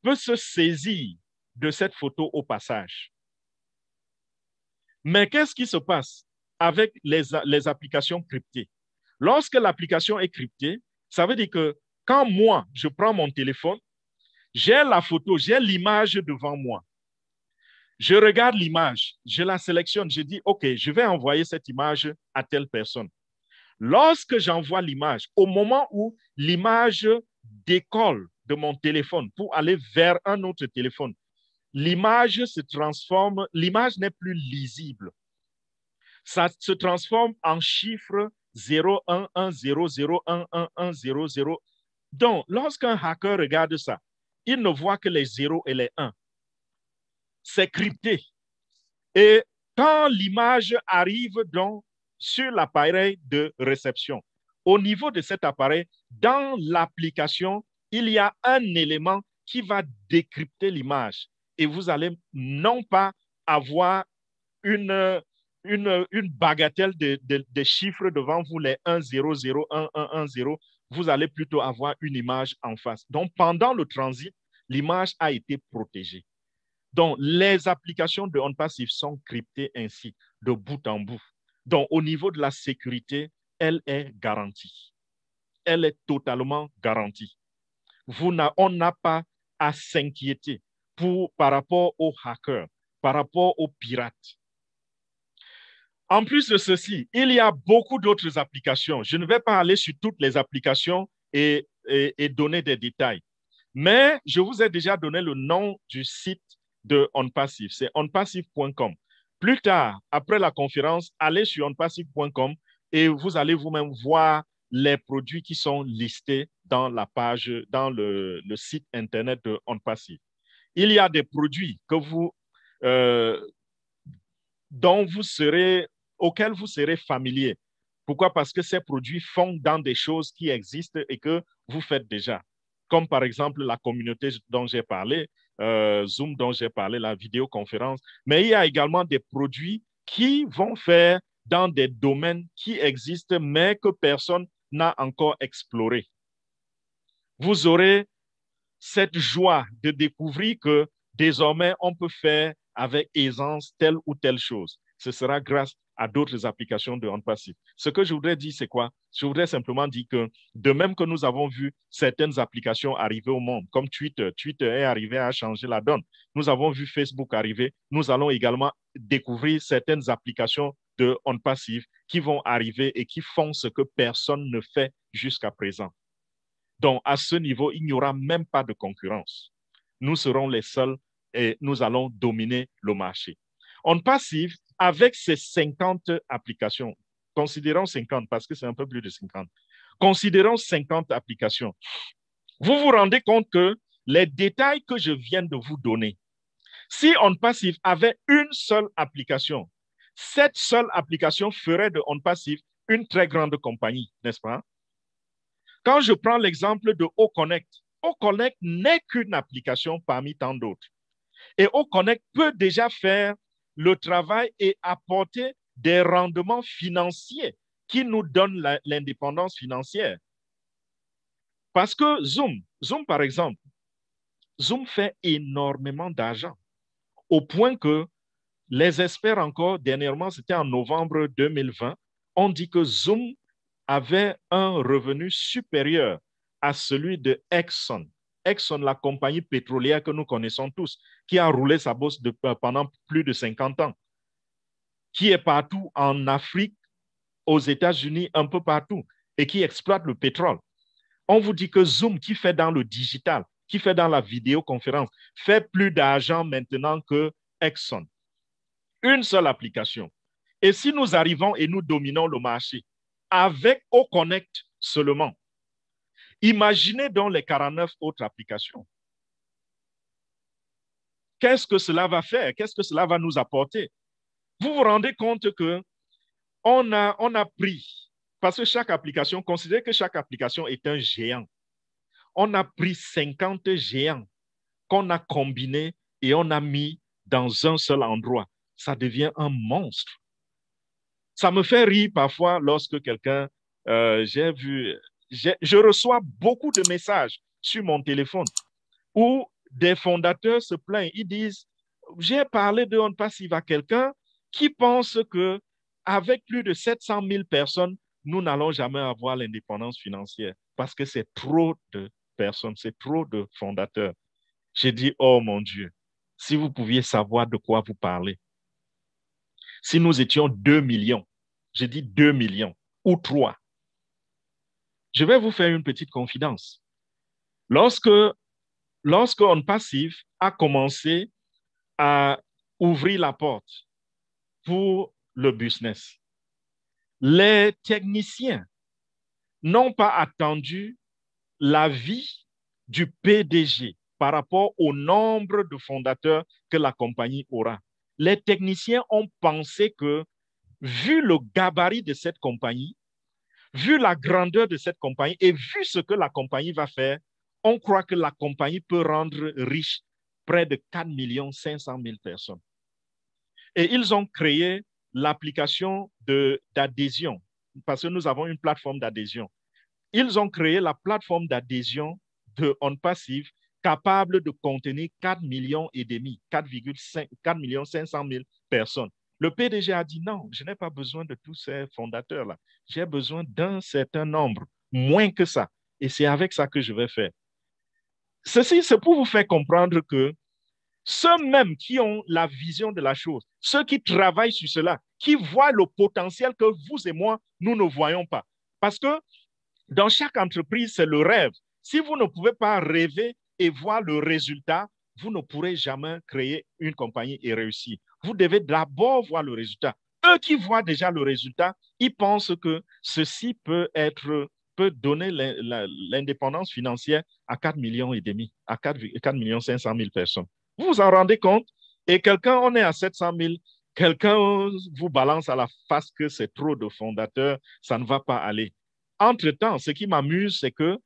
peut se saisir de cette photo au passage? Mais qu'est-ce qui se passe avec les applications cryptées? Lorsque l'application est cryptée, ça veut dire que quand moi, je prends mon téléphone, j'ai la photo, j'ai l'image devant moi. Je regarde l'image, je la sélectionne, je dis, OK, je vais envoyer cette image à telle personne. Lorsque j'envoie l'image, au moment où l'image décolle de mon téléphone pour aller vers un autre téléphone, l'image se transforme, l'image n'est plus lisible. Ça se transforme en chiffre 01100111100. Donc, lorsqu'un hacker regarde ça, il ne voit que les 0 et les 1. C'est crypté. Et quand l'image arrive donc sur l'appareil de réception, au niveau de cet appareil, dans l'application, il y a un élément qui va décrypter l'image. Et vous allez non pas avoir une bagatelle de chiffres devant vous, les 1, 0, 0, 1, 1, 1, 0, vous allez plutôt avoir une image en face. Donc, pendant le transit, l'image a été protégée. Donc, les applications de OnPassive sont cryptées ainsi, de bout en bout. Donc, au niveau de la sécurité, elle est garantie. Elle est totalement garantie. On n'a pas à s'inquiéter par rapport aux hackers, par rapport aux pirates. En plus de ceci, il y a beaucoup d'autres applications. Je ne vais pas aller sur toutes les applications et donner des détails. Mais je vous ai déjà donné le nom du site de OnPassive. C'est onpassive.com. Plus tard, après la conférence, allez sur onpassive.com et vous allez vous-même voir les produits qui sont listés dans la page, dans le site Internet de OnPassive. Il y a des produits auxquels vous serez familier. Pourquoi? Parce que ces produits font dans des choses qui existent et que vous faites déjà. Comme par exemple la communauté dont j'ai parlé, Zoom dont j'ai parlé, la vidéoconférence. Mais il y a également des produits qui vont faire dans des domaines qui existent, mais que personne n'a encore exploré. Vous aurez cette joie de découvrir que désormais, on peut faire avec aisance telle ou telle chose. Ce sera grâce à d'autres applications de OnPassive. Ce que je voudrais dire, c'est quoi? Je voudrais simplement dire que de même que nous avons vu certaines applications arriver au monde, comme Twitter, Twitter est arrivé à changer la donne. Nous avons vu Facebook arriver. Nous allons également découvrir certaines applications de OnPassive qui vont arriver et qui font ce que personne ne fait jusqu'à présent. Donc, à ce niveau, il n'y aura même pas de concurrence. Nous serons les seuls et nous allons dominer le marché. OnPassive, avec ces 50 applications, considérons 50 parce que c'est un peu plus de 50, considérons 50 applications. Vous vous rendez compte que les détails que je viens de vous donner, si OnPassive avait une seule application, cette seule application ferait de OnPassive une très grande compagnie, n'est-ce pas? Quand je prends l'exemple de OConnect, OConnect n'est qu'une application parmi tant d'autres. Et OConnect peut déjà faire le travail et apporter des rendements financiers qui nous donnent l'indépendance financière. Parce que Zoom par exemple, Zoom fait énormément d'argent au point que les experts encore, dernièrement, c'était en novembre 2020, ont dit que Zoom avait un revenu supérieur à celui de Exxon. Exxon, la compagnie pétrolière que nous connaissons tous, qui a roulé sa bourse pendant plus de 50 ans, qui est partout en Afrique, aux États-Unis, un peu partout, et qui exploite le pétrole. On vous dit que Zoom, qui fait dans le digital, qui fait dans la vidéoconférence, fait plus d'argent maintenant que Exxon. Une seule application. Et si nous arrivons et nous dominons le marché avec OConnect seulement, imaginez donc les 49 autres applications. Qu'est-ce que cela va faire? Qu'est-ce que cela va nous apporter? Vous vous rendez compte qu'on a pris, parce que chaque application, considérez que chaque application est un géant. On a pris 50 géants qu'on a combinés et on a mis dans un seul endroit, ça devient un monstre. Ça me fait rire parfois lorsque quelqu'un, je reçois beaucoup de messages sur mon téléphone où des fondateurs se plaignent. Ils disent, j'ai parlé de On Passive à quelqu'un qui pense que avec plus de 700 000 personnes, nous n'allons jamais avoir l'indépendance financière parce que c'est trop de personnes, c'est trop de fondateurs. J'ai dit, oh mon Dieu, si vous pouviez savoir de quoi vous parlez. Si nous étions 2 millions, j'ai dit 2 millions ou 3, je vais vous faire une petite confidence. Lorsque On Passive a commencé à ouvrir la porte pour le business, les techniciens n'ont pas attendu l'avis du PDG par rapport au nombre de fondateurs que la compagnie aura. Les techniciens ont pensé que, vu le gabarit de cette compagnie, vu la grandeur de cette compagnie et vu ce que la compagnie va faire, on croit que la compagnie peut rendre riche près de 4 500 000 personnes. Et ils ont créé l'application d'adhésion, parce que nous avons une plateforme d'adhésion. Ils ont créé la plateforme d'adhésion de On Passive capable de contenir 4,5 millions, 4 500 000 personnes. Le PDG a dit non, je n'ai pas besoin de tous ces fondateurs-là. J'ai besoin d'un certain nombre, moins que ça. Et c'est avec ça que je vais faire. Ceci, c'est pour vous faire comprendre que ceux-mêmes qui ont la vision de la chose, ceux qui travaillent sur cela, qui voient le potentiel que vous et moi, nous ne voyons pas. Parce que dans chaque entreprise, c'est le rêve. Si vous ne pouvez pas rêver et voir le résultat, vous ne pourrez jamais créer une compagnie et réussir. Vous devez d'abord voir le résultat. Eux qui voient déjà le résultat, ils pensent que ceci peut donner l'indépendance financière à 4,5 millions, à 4 500 000 personnes. Vous vous en rendez compte? Et quelqu'un, on est à 700 000, quelqu'un vous balance à la face que c'est trop de fondateurs, ça ne va pas aller. Entre-temps, ce qui m'amuse, c'est que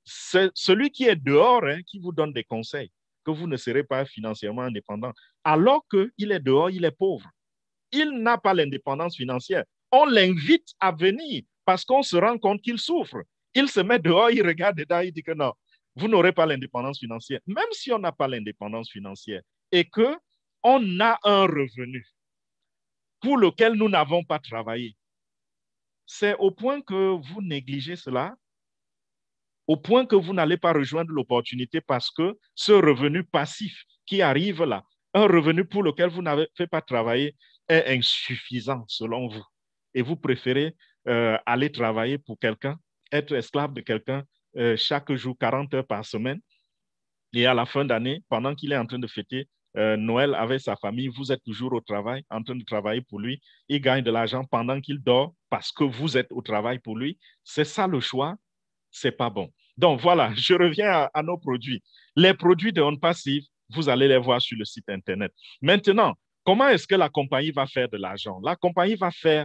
c'est celui qui est dehors qui vous donne des conseils, que vous ne serez pas financièrement indépendant. Alors qu'il est dehors, il est pauvre. Il n'a pas l'indépendance financière. On l'invite à venir parce qu'on se rend compte qu'il souffre. Il se met dehors, il regarde dedans, il dit que non, vous n'aurez pas l'indépendance financière. Même si on n'a pas l'indépendance financière et qu'on a un revenu pour lequel nous n'avons pas travaillé, c'est au point que vous négligez cela, au point que vous n'allez pas rejoindre l'opportunité parce que ce revenu passif qui arrive là, un revenu pour lequel vous n'avez pas travaillé, est insuffisant selon vous. Et vous préférez aller travailler pour quelqu'un, être esclave de quelqu'un chaque jour, 40 heures par semaine. Et à la fin d'année, pendant qu'il est en train de fêter Noël avec sa famille, vous êtes toujours au travail, en train de travailler pour lui. Il gagne de l'argent pendant qu'il dort parce que vous êtes au travail pour lui. C'est ça le choix. C'est pas bon. Donc voilà, je reviens à nos produits. Les produits de On Passive, vous allez les voir sur le site Internet. Maintenant, comment est-ce que la compagnie va faire de l'argent? La compagnie va faire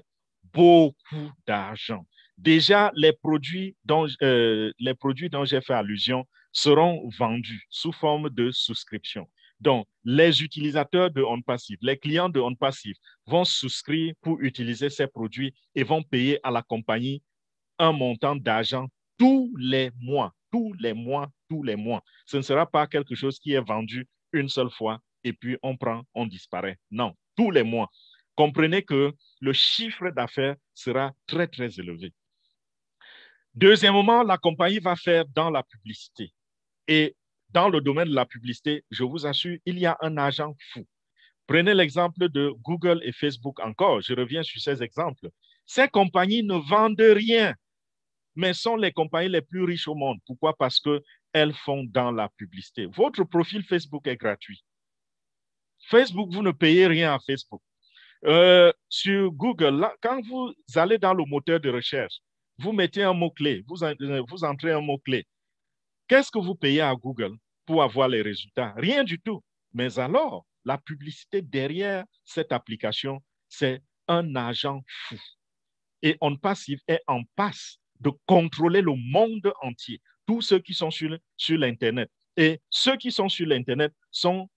beaucoup d'argent. Déjà, les produits dont j'ai fait allusion seront vendus sous forme de souscription. Donc, les utilisateurs de On Passive, les clients de On Passive vont souscrire pour utiliser ces produits et vont payer à la compagnie un montant d'argent tous les mois, tous les mois, tous les mois. Ce ne sera pas quelque chose qui est vendu une seule fois et puis on prend, on disparaît. Non, tous les mois. Comprenez que le chiffre d'affaires sera très, très élevé. Deuxièmement, la compagnie va faire dans la publicité. Et dans le domaine de la publicité, je vous assure, il y a un argent fou. Prenez l'exemple de Google et Facebook encore. Je reviens sur ces exemples. Ces compagnies ne vendent rien, mais sont les compagnies les plus riches au monde. Pourquoi? Parce qu'elles font dans la publicité. Votre profil Facebook est gratuit. Facebook, vous ne payez rien à Facebook. Sur Google, là, quand vous allez dans le moteur de recherche, vous mettez un mot-clé, vous entrez un mot-clé. Qu'est-ce que vous payez à Google pour avoir les résultats? Rien du tout. Mais alors, la publicité derrière cette application, c'est un argent fou. Et On Passive est en passe de contrôler le monde entier, tous ceux qui sont sur l'Internet. Et ceux qui sont sur l'Internet sont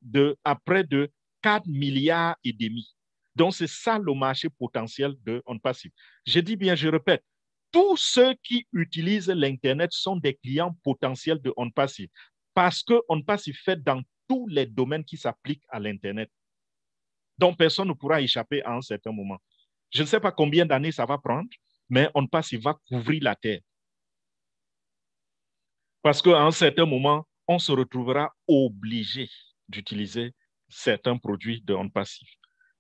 à près de 4 milliards et demi. Donc, c'est ça le marché potentiel de OnPassive. Je dis bien, je répète, tous ceux qui utilisent l'Internet sont des clients potentiels de OnPassive parce que OnPassive fait dans tous les domaines qui s'appliquent à l'Internet. Donc, personne ne pourra échapper à un certain moment. Je ne sais pas combien d'années ça va prendre, mais OnPassive va couvrir la terre. Parce qu'à un certain moment, on se retrouvera obligé d'utiliser certains produits de OnPassive.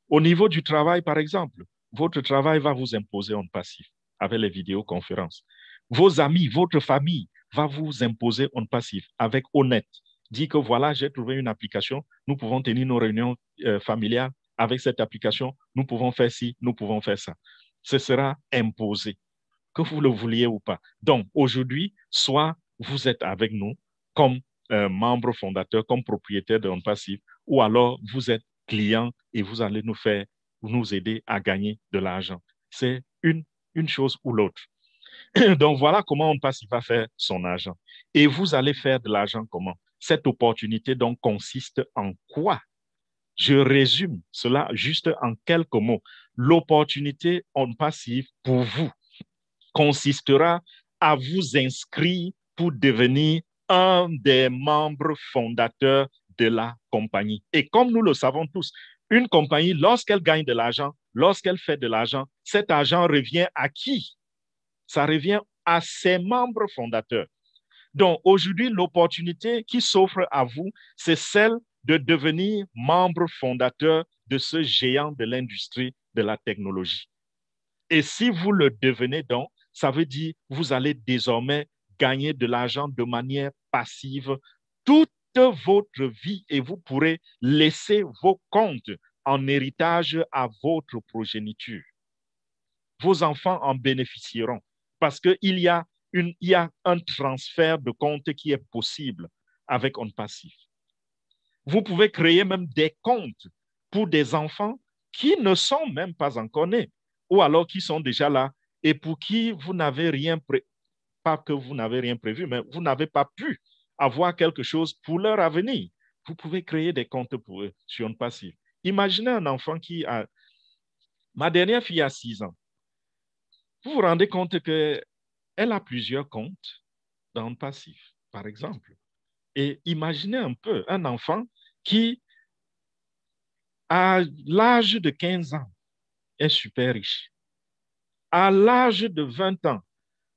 Au niveau du travail, par exemple, votre travail va vous imposer OnPassive avec les vidéoconférences. Vos amis, votre famille va vous imposer OnPassive avec Honnête. Dit que voilà, j'ai trouvé une application, nous pouvons tenir nos réunions familiales avec cette application, nous pouvons faire ci, nous pouvons faire ça. Ce sera imposé, que vous le vouliez ou pas. Donc, aujourd'hui, soit vous êtes avec nous comme membre fondateur, comme propriétaire de OnPassive, ou alors vous êtes client et vous allez nous aider à gagner de l'argent. C'est une chose ou l'autre. Donc, voilà comment OnPassive va faire son argent. Et vous allez faire de l'argent comment? Cette opportunité, donc, consiste en quoi? Je résume cela juste en quelques mots. L'opportunité OnPassive pour vous consistera à vous inscrire pour devenir un des membres fondateurs de la compagnie. Et comme nous le savons tous, une compagnie, lorsqu'elle gagne de l'argent, lorsqu'elle fait de l'argent, cet argent revient à qui? Ça revient à ses membres fondateurs. Donc, aujourd'hui, l'opportunité qui s'offre à vous, c'est celle de devenir membre fondateur de ce géant de l'industrie de la technologie. Et si vous le devenez donc, ça veut dire que vous allez désormais gagner de l'argent de manière passive toute votre vie et vous pourrez laisser vos comptes en héritage à votre progéniture. Vos enfants en bénéficieront parce qu'il y a un transfert de compte qui est possible avec OnPassive. Vous pouvez créer même des comptes pour des enfants qui ne sont même pas encore nés ou alors qui sont déjà là et pour qui vous n'avez rien prévu, pas que vous n'avez rien prévu, mais vous n'avez pas pu avoir quelque chose pour leur avenir. Vous pouvez créer des comptes pour eux sur OnPassive. Imaginez un enfant qui a... Ma dernière fille a 6 ans. Vous vous rendez compte qu'elle a plusieurs comptes dans OnPassive, par exemple. Et imaginez un peu un enfant qui, à l'âge de 15 ans, est super riche. À l'âge de 20 ans,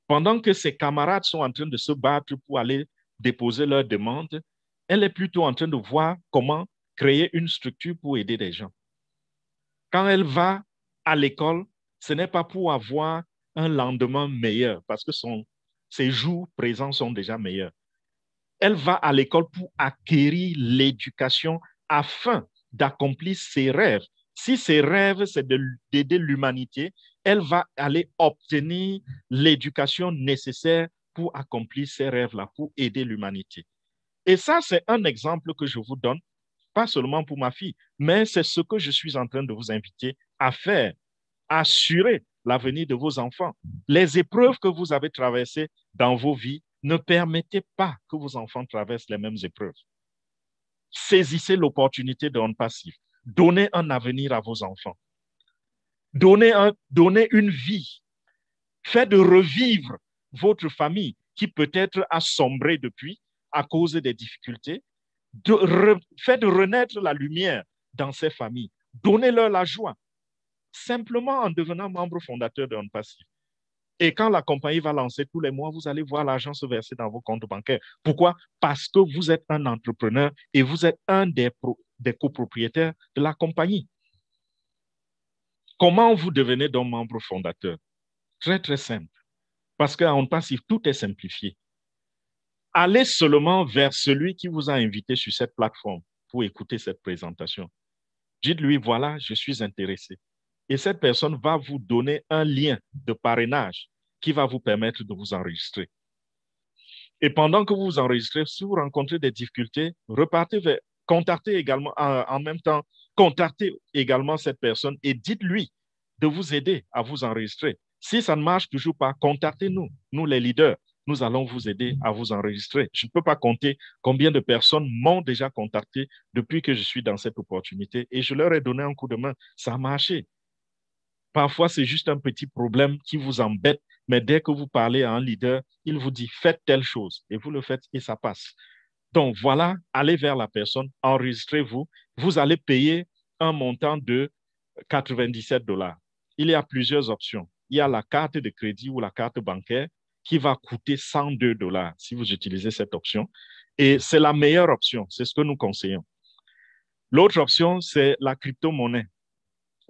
pendant que ses camarades sont en train de se battre pour aller déposer leurs demandes, elle est plutôt en train de voir comment créer une structure pour aider des gens. Quand elle va à l'école, ce n'est pas pour avoir un lendemain meilleur, parce que ses jours présents sont déjà meilleurs. Elle va à l'école pour acquérir l'éducation afin d'accomplir ses rêves. Si ses rêves, c'est d'aider l'humanité, elle va aller obtenir l'éducation nécessaire pour accomplir ces rêves-là, pour aider l'humanité. Et ça, c'est un exemple que je vous donne, pas seulement pour ma fille, mais c'est ce que je suis en train de vous inviter à faire, assurer l'avenir de vos enfants. Les épreuves que vous avez traversées dans vos vies, ne permettez pas que vos enfants traversent les mêmes épreuves. Saisissez l'opportunité de OnPassive. Donnez un avenir à vos enfants. Donnez une vie. Faites de revivre votre famille qui peut-être a sombré depuis à cause des difficultés. Faites de renaître la lumière dans ces familles. Donnez-leur la joie. Simplement en devenant membre fondateur de OnPassive. Et quand la compagnie va lancer tous les mois, vous allez voir l'argent se verser dans vos comptes bancaires. Pourquoi? Parce que vous êtes un entrepreneur et vous êtes un des copropriétaires de la compagnie. Comment vous devenez donc membre fondateur? Très, très simple. Parce qu'à OnPassive, tout est simplifié. Allez seulement vers celui qui vous a invité sur cette plateforme pour écouter cette présentation. Dites-lui, voilà, je suis intéressé. Et cette personne va vous donner un lien de parrainage qui va vous permettre de vous enregistrer. Et pendant que vous vous enregistrez, si vous rencontrez des difficultés, contactez également en même temps, contactez également cette personne et dites-lui de vous aider à vous enregistrer. Si ça ne marche toujours pas, contactez-nous, nous les leaders. nous allons vous aider à vous enregistrer. Je ne peux pas compter combien de personnes m'ont déjà contacté depuis que je suis dans cette opportunité et je leur ai donné un coup de main. Ça a marché. Parfois, c'est juste un petit problème qui vous embête, mais dès que vous parlez à un leader, il vous dit faites telle chose et vous le faites et ça passe. Donc voilà, allez vers la personne, enregistrez-vous, vous allez payer un montant de 97 $. Il y a plusieurs options. Il y a la carte de crédit ou la carte bancaire qui va coûter 102 $ si vous utilisez cette option. Et c'est la meilleure option, c'est ce que nous conseillons. L'autre option, c'est la crypto-monnaie.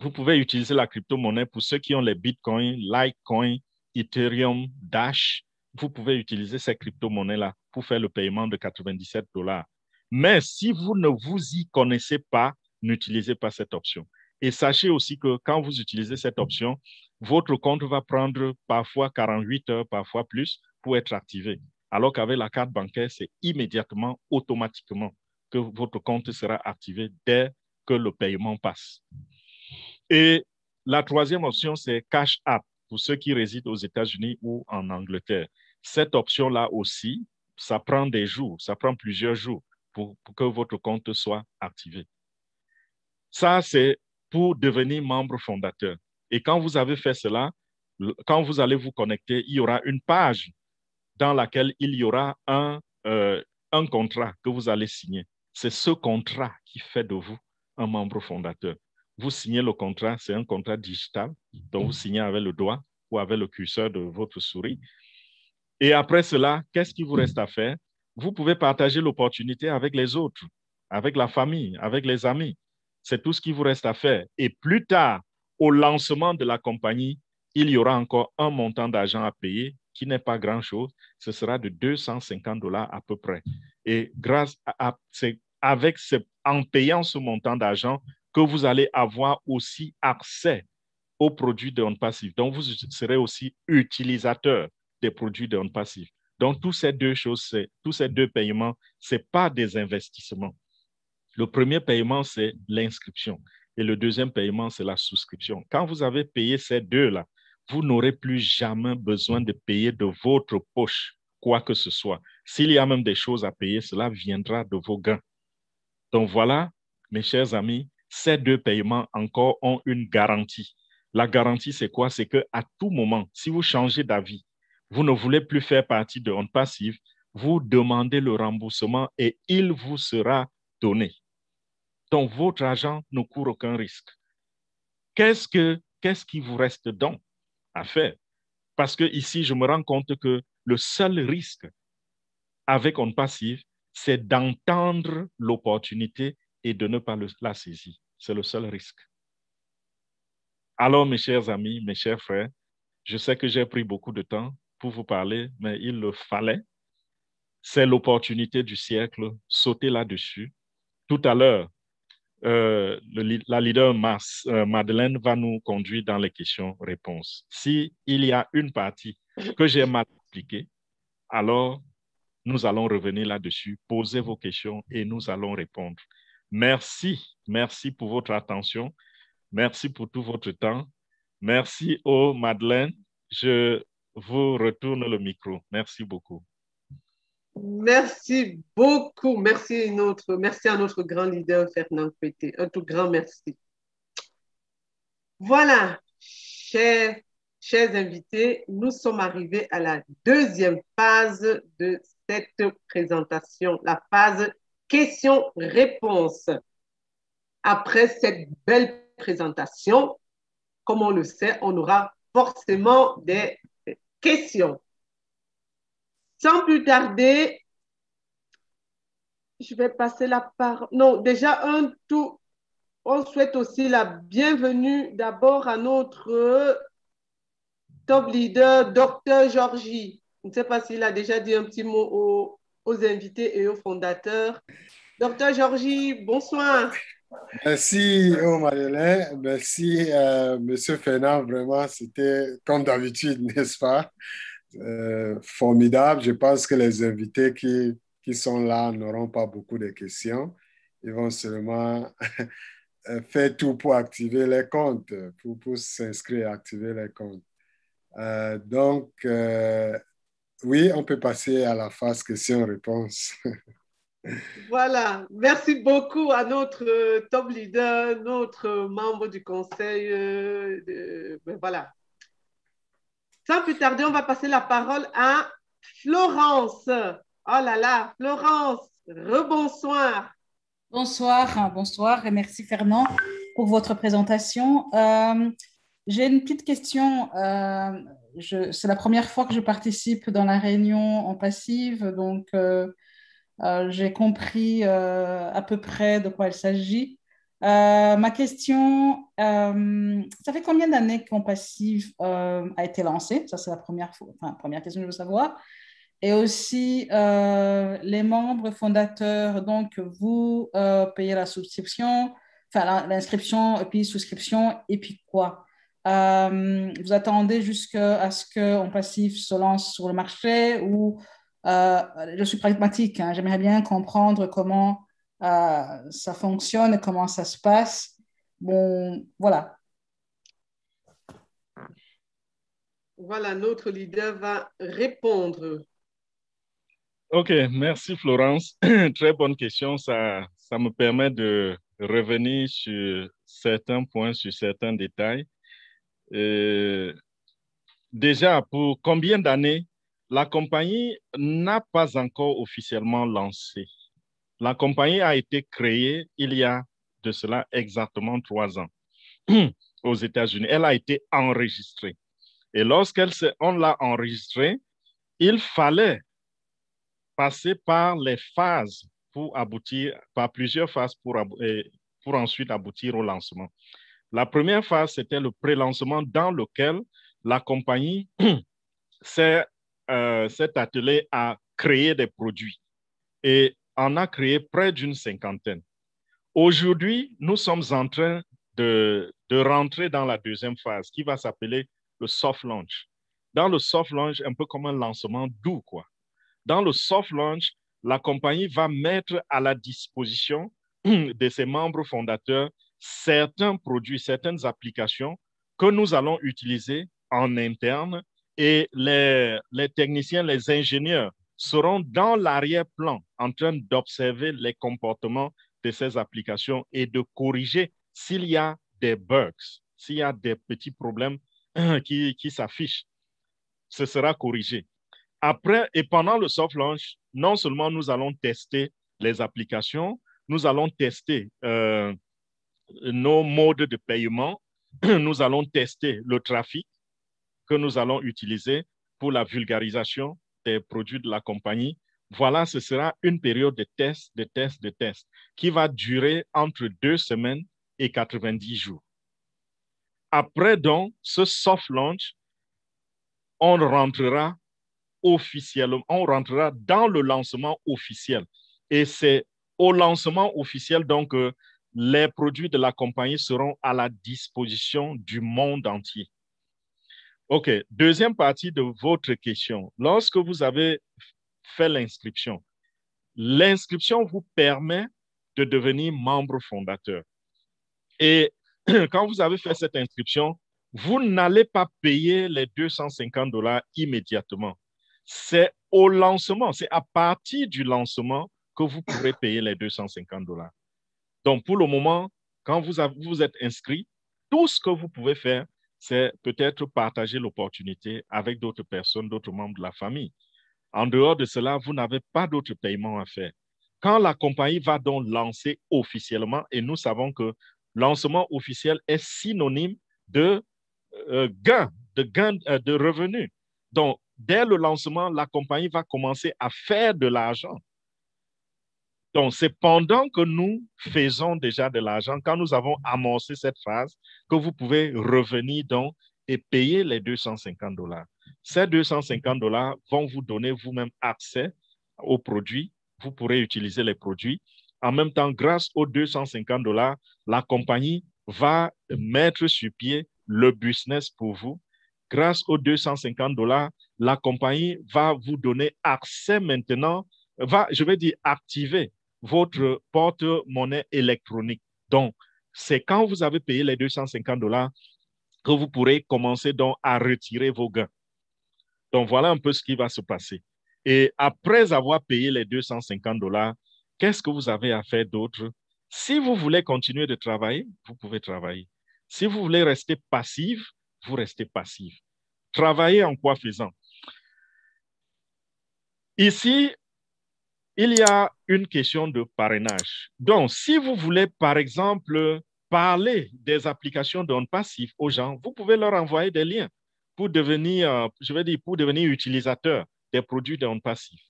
Vous pouvez utiliser la crypto-monnaie pour ceux qui ont les bitcoins, Litecoin, Ethereum, Dash. Vous pouvez utiliser ces crypto-monnaies-là pour faire le paiement de 97 $. Mais si vous ne vous y connaissez pas, n'utilisez pas cette option. Et sachez aussi que quand vous utilisez cette option, votre compte va prendre parfois 48 heures, parfois plus, pour être activé. Alors qu'avec la carte bancaire, c'est immédiatement, automatiquement que votre compte sera activé dès que le paiement passe. Et la troisième option, c'est Cash App pour ceux qui résident aux États-Unis ou en Angleterre. Cette option-là aussi, ça prend des jours, ça prend plusieurs jours pour que votre compte soit activé. Ça, c'est pour devenir membre fondateur. Et quand vous avez fait cela, quand vous allez vous connecter, il y aura une page dans laquelle il y aura un contrat que vous allez signer. C'est ce contrat qui fait de vous un membre fondateur. Vous signez le contrat, c'est un contrat digital, donc vous signez avec le doigt ou avec le curseur de votre souris. Et après cela, qu'est-ce qu'il vous reste à faire? Vous pouvez partager l'opportunité avec les autres, avec la famille, avec les amis. C'est tout ce qu'il vous reste à faire. Et plus tard, au lancement de la compagnie, il y aura encore un montant d'argent à payer qui n'est pas grand-chose. Ce sera de 250 $ à peu près. Et en payant ce montant d'argent que vous allez avoir aussi accès aux produits de OnPassive. Donc, vous serez aussi utilisateur des produits de OnPassive. Donc, tous ces deux paiements, ce n'est pas des investissements. Le premier paiement, c'est l'inscription. Et le deuxième paiement, c'est la souscription. Quand vous avez payé ces deux-là, vous n'aurez plus jamais besoin de payer de votre poche quoi que ce soit. S'il y a même des choses à payer, cela viendra de vos gains. Donc voilà, mes chers amis, ces deux paiements encore ont une garantie. La garantie, c'est quoi? C'est qu'à tout moment, si vous changez d'avis, vous ne voulez plus faire partie de OnPassive, vous demandez le remboursement et il vous sera donné. Donc, votre argent ne court aucun risque. Qu'est-ce qui vous reste donc à faire? Parce que ici, je me rends compte que le seul risque avec OnPassive, c'est d'entendre l'opportunité et de ne pas la saisir. C'est le seul risque. Alors, mes chers amis, mes chers frères, je sais que j'ai pris beaucoup de temps pour vous parler, mais il le fallait. C'est l'opportunité du siècle. Sautez là-dessus. Tout à l'heure, la leader Madeleine va nous conduire dans les questions-réponses. S'il y a une partie que j'ai mal expliquée, alors nous allons revenir là-dessus, posez vos questions et nous allons répondre. Merci, merci pour votre attention. Merci pour tout votre temps. Merci, Madeleine. Je vous retourne le micro. Merci beaucoup. Merci beaucoup. Merci à notre grand leader, Fernand Pété. Un tout grand merci. Voilà, chers invités, nous sommes arrivés à la deuxième phase de cette présentation, la phase questions-réponses. Après cette belle présentation, comme on le sait, on aura forcément des questions. Sans plus tarder, je vais passer la parole. Non, déjà on souhaite aussi la bienvenue d'abord à notre top leader, Dr. Georgie. Je ne sais pas s'il a déjà dit un petit mot aux invités et aux fondateurs. Dr. Georgie, bonsoir. Merci, Madeleine. Merci, Monsieur Fernand. Vraiment, c'était comme d'habitude, n'est-ce pas? Formidable. Je pense que les invités qui sont là n'auront pas beaucoup de questions. Ils vont seulement faire tout pour activer les comptes, pour s'inscrire et activer les comptes. Donc, Oui, on peut passer à la phase questions-réponses. Voilà, merci beaucoup à notre top leader, notre membre du conseil. Voilà. Sans plus tarder, on va passer la parole à Florence. Oh là là, Florence, rebonsoir. Bonsoir, bonsoir et merci Fernand pour votre présentation. J'ai une petite question. C'est la première fois que je participe dans la réunion en passive, donc j'ai compris à peu près de quoi il s'agit. Ma question, ça fait combien d'années qu'en passive a été lancé? Ça, c'est la première fois, enfin, première question que je veux savoir. Et aussi, les membres fondateurs, donc vous payez la souscription, enfin l'inscription, et puis souscription, et puis quoi? Vous attendez jusqu'à ce qu'en passif se lance sur le marché ou je suis pragmatique, hein, j'aimerais bien comprendre comment ça fonctionne et comment ça se passe. Bon, voilà. Voilà, notre leader va répondre. OK, merci Florence. Très bonne question. Ça me permet de revenir sur certains points, sur certains détails. Déjà, pour combien d'années la compagnie n'a pas encore officiellement lancé? La compagnie a été créée il y a de cela exactement 3 ans aux États-Unis. Elle a été enregistrée. Et lorsqu'on l'a enregistrée, il fallait passer par les phases pour aboutir, par plusieurs phases pour ensuite aboutir au lancement. La première phase, c'était le pré-lancement dans lequel la compagnie s'est attelée à créer des produits et en a créé près d'une cinquantaine. Aujourd'hui, nous sommes en train de rentrer dans la deuxième phase qui va s'appeler le soft launch. Dans le soft launch, un peu comme un lancement doux, quoi. Dans le soft launch, la compagnie va mettre à la disposition de ses membres fondateurs certains produits, certaines applications que nous allons utiliser en interne et les techniciens, les ingénieurs seront dans l'arrière-plan en train d'observer les comportements de ces applications et de corriger s'il y a des bugs, s'il y a des petits problèmes qui s'affichent. Ce sera corrigé. Après et pendant le soft launch, non seulement nous allons tester les applications, nous allons tester nos modes de paiement, nous allons tester le trafic que nous allons utiliser pour la vulgarisation des produits de la compagnie. Voilà, ce sera une période de test, qui va durer entre 2 semaines et 90 jours. Après donc ce soft launch, on rentrera officiellement, on rentrera dans le lancement officiel. Et c'est au lancement officiel, donc, les produits de la compagnie seront à la disposition du monde entier. OK, deuxième partie de votre question. Lorsque vous avez fait l'inscription, l'inscription vous permet de devenir membre fondateur. Et quand vous avez fait cette inscription, vous n'allez pas payer les $250 immédiatement. C'est au lancement, c'est à partir du lancement que vous pourrez payer les $250. Donc, pour le moment, quand vous êtes inscrit, tout ce que vous pouvez faire, c'est peut-être partager l'opportunité avec d'autres personnes, d'autres membres de la famille. En dehors de cela, vous n'avez pas d'autres paiements à faire. Quand la compagnie va donc lancer officiellement, et nous savons que lancement officiel est synonyme de gain, de revenus. Donc, dès le lancement, la compagnie va commencer à faire de l'argent. Donc, c'est pendant que nous faisons déjà de l'argent, quand nous avons amorcé cette phase, que vous pouvez revenir donc et payer les $250. Ces $250 vont vous donner vous-même accès aux produits. Vous pourrez utiliser les produits. En même temps, grâce aux $250, la compagnie va mettre sur pied le business pour vous. Grâce aux $250, la compagnie va vous donner accès maintenant, je vais dire activer votre porte-monnaie électronique. Donc, c'est quand vous avez payé les $250 que vous pourrez commencer donc à retirer vos gains. Donc, voilà un peu ce qui va se passer. Et après avoir payé les $250, qu'est-ce que vous avez à faire d'autre? Si vous voulez continuer de travailler, vous pouvez travailler. Si vous voulez rester passif, vous restez passif. Travailler en quoi faisant? Ici, il y a une question de parrainage. Donc, si vous voulez, par exemple, parler des applications d'on passif aux gens, vous pouvez leur envoyer des liens pour devenir, pour devenir utilisateur des produits d'on passif.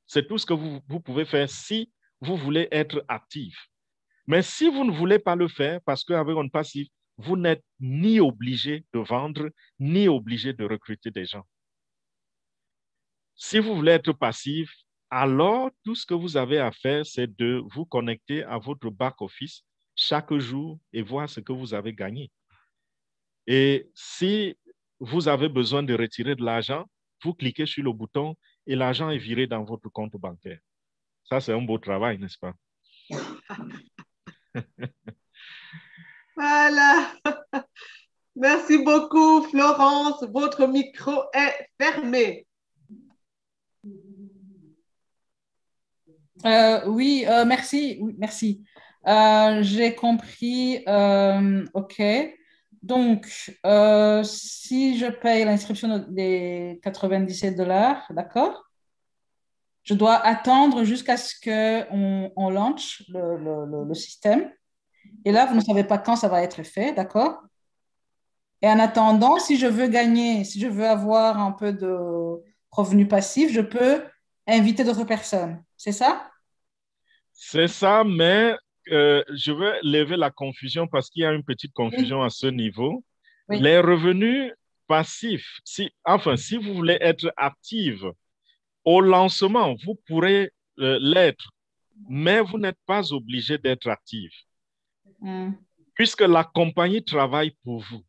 C'est tout ce que vous pouvez faire si vous voulez être actif. Mais si vous ne voulez pas le faire, parce qu'avec on passif, vous n'êtes ni obligé de vendre, ni obligé de recruter des gens. Si vous voulez être passif, alors tout ce que vous avez à faire, c'est de vous connecter à votre back-office chaque jour et voir ce que vous avez gagné. Et si vous avez besoin de retirer de l'argent, vous cliquez sur le bouton et l'argent est viré dans votre compte bancaire. Ça, c'est un beau travail, n'est-ce pas? Voilà. Merci beaucoup, Florence. Votre micro est fermé. Oui, merci. Oui, merci. J'ai compris. OK. Donc, si je paye l'inscription des $97, d'accord? Je dois attendre jusqu'à ce qu'on lance le système. Et là, vous ne savez pas quand ça va être fait, d'accord? Et en attendant, si je veux gagner, si je veux avoir un peu de revenus passifs, je peux inviter d'autres personnes. C'est ça? C'est ça, mais je veux lever la confusion parce qu'il y a une petite Oui, confusion à ce niveau. oui. Les revenus passifs, si vous voulez être active au lancement, vous pourrez l'être, mais vous n'êtes pas obligé d'être active Mm, puisque la compagnie travaille pour vous.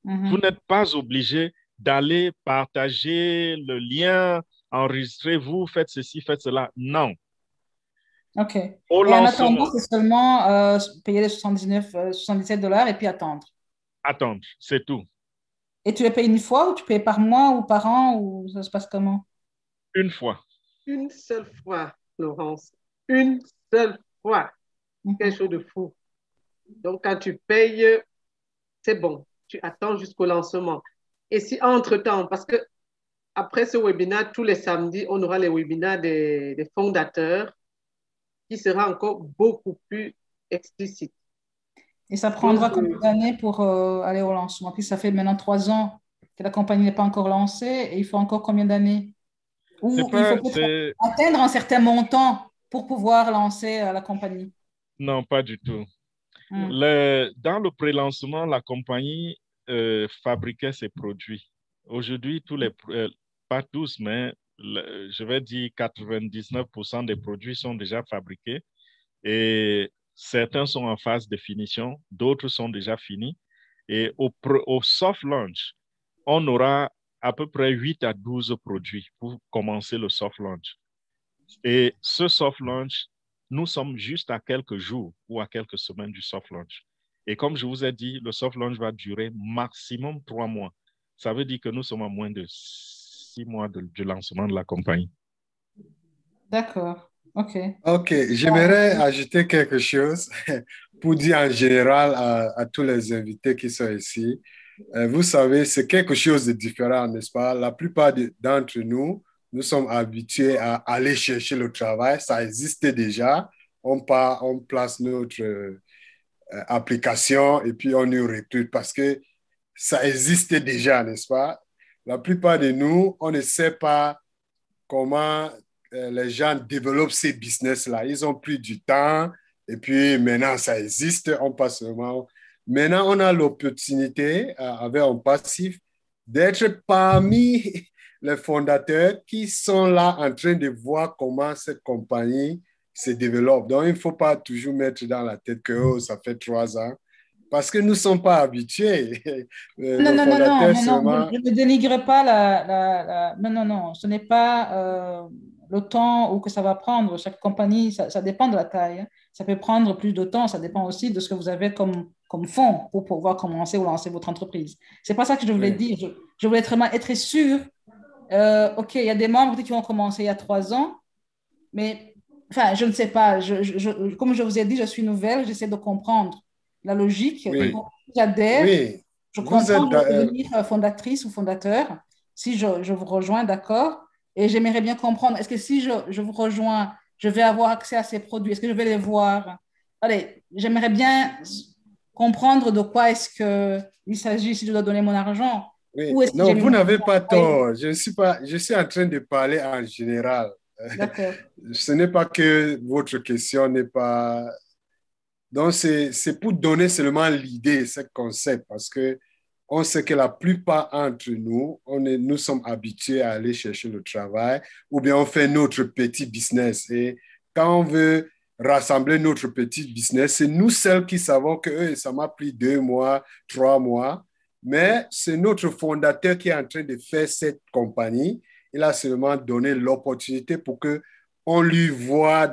Vous mhm. n'êtes pas obligé d'aller partager le lien, enregistrer vous, faites ceci, faites cela. Non. OK. Au Et en attendant, lancement, c'est seulement payer les 77 $ et puis attendre. attendre, c'est tout. Et tu les payes une fois ou tu payes par mois ou par an ou ça se passe comment? Une fois. Une seule fois, Florence. Une seule fois. Quelque Mhm. chose de fou. Donc, quand tu payes, c'est bon. Tu attends jusqu'au lancement. Et si entre-temps, parce que après ce webinaire, tous les samedis, on aura les webinaires des fondateurs qui sera encore beaucoup plus explicite. Et ça Donc, prendra combien d'années pour aller au lancement? Puis ça fait maintenant 3 ans que la compagnie n'est pas encore lancée et il faut encore combien d'années? c'est Ou il faut pas, peut-être c'est, atteindre un certain montant pour pouvoir lancer la compagnie. non, pas du tout. Hmm. Dans le pré-lancement, la compagnie fabriquait ses produits. Aujourd'hui, pas tous, mais je vais dire 99% des produits sont déjà fabriqués et certains sont en phase de finition, d'autres sont déjà finis. Et au soft launch, on aura à peu près 8 à 12 produits pour commencer le soft launch. Et ce soft launch, nous sommes juste à quelques jours ou à quelques semaines du soft launch. Et comme je vous ai dit, le soft launch va durer maximum 3 mois. Ça veut dire que nous sommes à moins de 6 mois du lancement de la compagnie. D'accord. OK. Ok, j'aimerais ajouter quelque chose pour dire en général à tous les invités qui sont ici. Vous savez, c'est quelque chose de différent, n'est-ce pas? La plupart d'entre nous, nous sommes habitués à aller chercher le travail. Ça existait déjà. On part, on place notre application et puis on nous recrute parce que ça existait déjà, n'est-ce pas? La plupart de nous, on ne sait pas comment les gens développent ces business-là. Ils ont pris du temps et puis maintenant, ça existe. On passe seulement. Maintenant, on a l'opportunité, avec un passif, d'être parmi les fondateurs qui sont là en train de voir comment cette compagnie se développe. Donc, il ne faut pas toujours mettre dans la tête que oh, ça fait 3 ans parce que nous ne sommes pas habitués. Non, Le non, non, non, fondateur non, non, seulement. je ne dénigre pas Non, non, non, ce n'est pas le temps ou que ça va prendre. Chaque compagnie, ça dépend de la taille, hein. Ça peut prendre plus de temps, ça dépend aussi de ce que vous avez comme fonds pour pouvoir commencer ou lancer votre entreprise. C'est pas ça que je voulais Oui. dire. Je voulais être sûr OK, il y a des membres qui ont commencé il y a 3 ans, mais enfin, je ne sais pas. Comme je vous ai dit, je suis nouvelle, j'essaie de comprendre la logique. Oui, Donc, j'adhère, oui. je Vous comprends êtes, de devenir fondatrice ou fondateur si je vous rejoins, d'accord? Et j'aimerais bien comprendre, est-ce que si je vous rejoins, je vais avoir accès à ces produits? Est-ce que je vais les voir? Allez, j'aimerais bien comprendre de quoi est-ce qu'il s'agit si je dois donner mon argent. oui. Où est-ce que Non, j'ai mis vous mon n'avez argent? pas Oui, tort. Je suis pas, je suis en train de parler en général. d'accord. Ce n'est pas que votre question n'est pas. Donc, c'est pour donner seulement l'idée, ce concept, parce que on sait que la plupart d'entre nous, nous sommes habitués à aller chercher le travail ou bien on fait notre petit business. Et quand on veut rassembler notre petit business, c'est nous seuls qui savons que ça m'a pris 2 mois, 3 mois, mais c'est notre fondateur qui est en train de faire cette compagnie. Il a seulement donné l'opportunité pour que on lui voit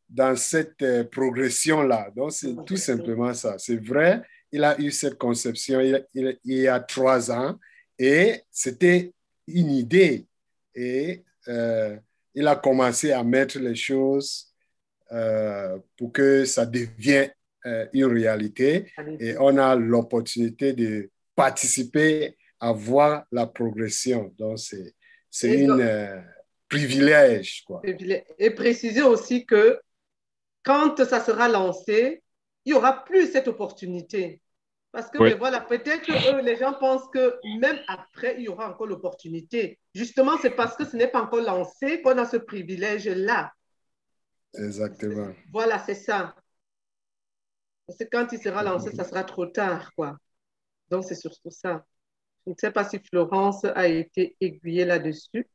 dans cette progression-là. Donc, c'est tout simplement ça. C'est vrai, il a eu cette conception il y a 3 ans et c'était une idée. Et il a commencé à mettre les choses pour que ça devienne une réalité. Et on a l'opportunité de participer à voir la progression. Donc, c'est Et, donc, un privilège, quoi. et préciser aussi que quand ça sera lancé, il n'y aura plus cette opportunité. Parce que, Oui, ben voilà, peut-être que les gens pensent que même après, il y aura encore l'opportunité. Justement, c'est parce que ce n'est pas encore lancé qu'on a ce privilège-là. Exactement. Voilà, c'est ça. Parce que quand il sera lancé, ça sera trop tard, quoi. Donc, c'est surtout ça. Je ne sais pas si Florence a été aiguillée là-dessus.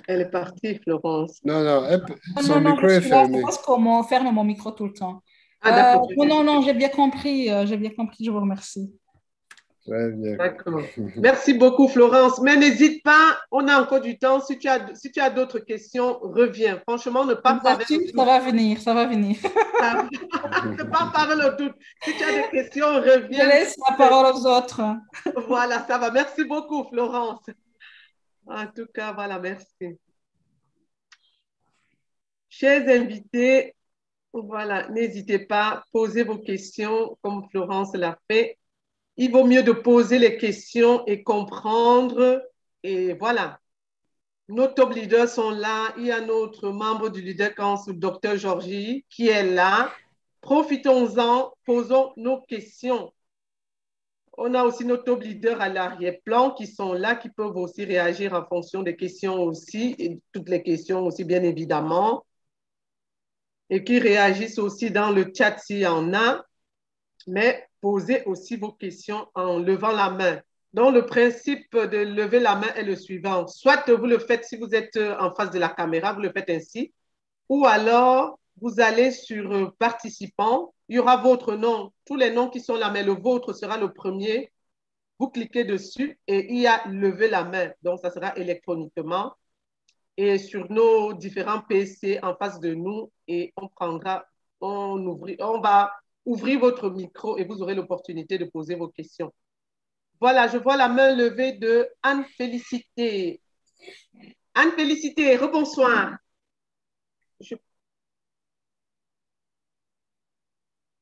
Elle est partie, Florence. Non, non, Non, son non, non, je micro est suis là. C'est fermé. parce qu'on ferme mon micro tout le temps. Ah, d'accord. Non, non, non, j'ai bien compris. J'ai bien compris. Je vous remercie. Très bien. D'accord. Merci beaucoup, Florence. Mais n'hésite pas, on a encore du temps. Si tu as d'autres questions, reviens. Franchement, ne Je pars vous pas vers le assure, ça doute. va venir. Ça va venir. Ne pars pas vers le doute. Si tu as des questions, Je reviens. laisse la parole aux autres. Voilà, ça va. Merci beaucoup, Florence. En tout cas, voilà, merci. Chers invités, voilà, n'hésitez pas, posez vos questions comme Florence l'a fait. Il vaut mieux de poser les questions et comprendre. Et voilà, nos top leaders sont là. Il y a notre membre du Leader Council, Dr. Georgie, qui est là. Profitons-en, posons nos questions. On a aussi nos top leaders à l'arrière-plan qui sont là, qui peuvent aussi réagir en fonction des questions aussi, et toutes les questions aussi, bien évidemment, et qui réagissent aussi dans le chat s'il y en a, mais posez aussi vos questions en levant la main. Donc, le principe de lever la main est le suivant. Soit vous le faites si vous êtes en face de la caméra, vous le faites ainsi, ou alors vous allez sur participants, il y aura votre nom, tous les noms qui sont là, mais le vôtre sera le premier. Vous cliquez dessus et il y a lever la main. Donc, ça sera électroniquement et sur nos différents PC en face de nous et on va ouvrir votre micro et vous aurez l'opportunité de poser vos questions. Voilà, je vois la main levée de Anne-Félicité. Anne-Félicité, rebonsoir.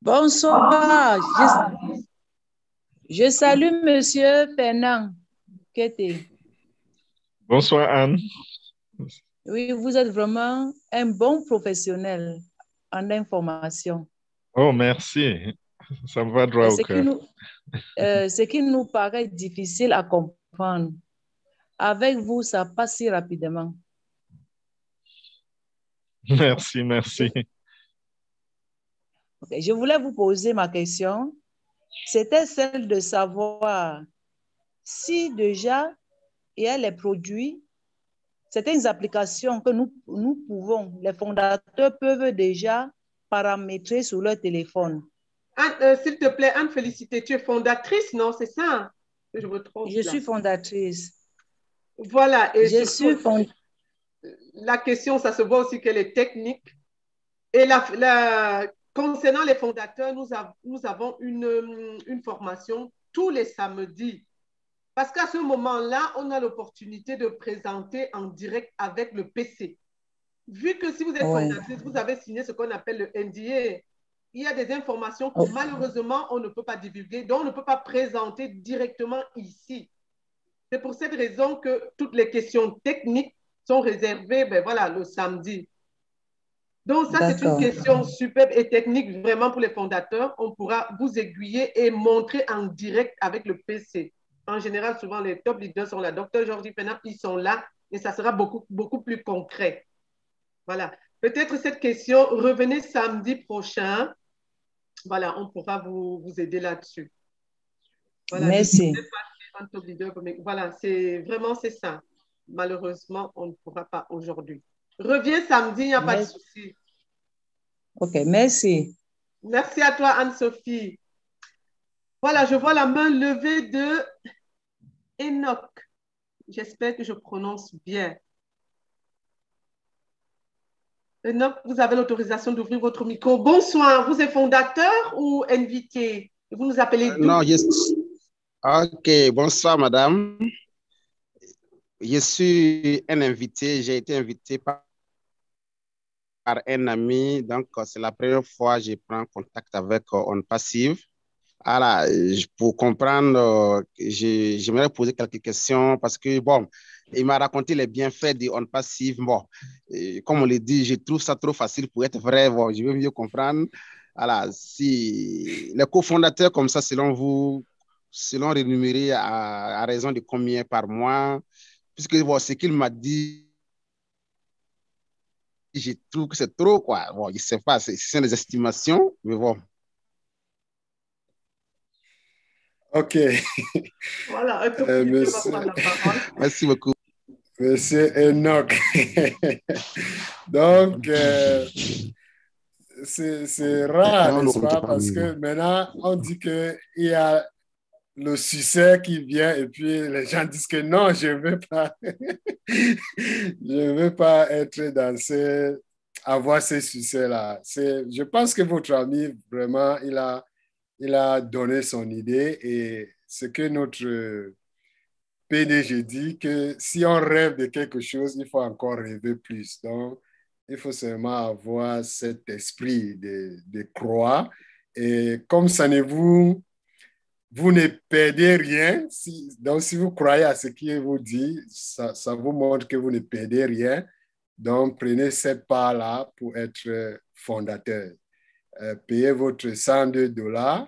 Bonsoir. Je salue Monsieur Fernand Kété. bonsoir Anne. Oui, vous êtes vraiment un bon professionnel en information. Oh, merci. Ça me va droit au cœur. Ce qui nous paraît difficile à comprendre, avec vous, ça passe si rapidement. Merci, merci. Okay. Je voulais vous poser ma question. C'était celle de savoir si déjà il y a les produits, certaines applications que nous pouvons, les fondateurs peuvent déjà paramétrer sur leur téléphone. Anne, s'il te plaît, Anne-Félicité, tu es fondatrice, non? C'est ça? Je me trompe Je là. suis fondatrice. Voilà, et Je surtout, suis la question, ça se voit aussi qu'elle est technique. Et concernant les fondateurs, nous avons une formation tous les samedis. Parce qu'à ce moment-là, on a l'opportunité de présenter en direct avec le PC. Vu que si vous êtes fondatrice, vous avez signé ce qu'on appelle le NDA, il y a des informations que malheureusement, on ne peut pas divulguer, donc on ne peut pas présenter directement ici. C'est pour cette raison que toutes les questions techniques sont réservées voilà, le samedi. Donc ça, c'est une question superbe et technique vraiment pour les fondateurs. On pourra vous aiguiller et montrer en direct avec le PC. En général, souvent, les top leaders sont là. Docteur Jordi Penap, ils sont là et ça sera beaucoup plus concret. Voilà. Peut-être cette question, revenez samedi prochain. Voilà, on pourra vous aider là-dessus. Voilà, merci. Voilà, c'est ça. Malheureusement, on ne pourra pas aujourd'hui. Reviens samedi, il n'y a pas de souci. OK, merci. Merci à toi, Anne-Sophie. Voilà, je vois la main levée de Enoch. J'espère que je prononce bien. Enoch, vous avez l'autorisation d'ouvrir votre micro. Bonsoir, vous êtes fondateur ou invité? Vous nous appelez d'où? Non, OK, bonsoir, madame. Je suis un invité. J'ai été invité par un ami. Donc, c'est la première fois que je prends contact avec On Passive. Alors, pour comprendre, j'aimerais poser quelques questions parce que, bon, il m'a raconté les bienfaits de On Passive. Bon, comme on l'a dit, je trouve ça trop facile pour être vrai. Bon, je veux mieux comprendre. Alors, si les cofondateurs comme ça, selon vous, selon rémunérés à raison de combien par mois? Puisque bon, ce qu'il m'a dit, je trouve que c'est trop, quoi. Bon, je ne sais pas, c'est des estimations, mais bon. OK. Voilà, un peu monsieur... prendre la parole. Merci beaucoup. Monsieur Enoch. Donc, c'est rare, n'est-ce pas? Parce que maintenant, on dit qu'il y a le succès qui vient et puis les gens disent que non, je ne veux pas. Je ne veux pas être dans avoir ces succès-là. Je pense que votre ami, vraiment, il a donné son idée et ce que notre PDG dit, que si on rêve de quelque chose, il faut encore rêver plus. Donc, il faut seulement avoir cet esprit de croire. Et comme ça vous ne perdez rien. Donc, si vous croyez à ce qu'il vous dit, ça vous montre que vous ne perdez rien. Donc, prenez cette part-là pour être fondateur. Payez votre $102.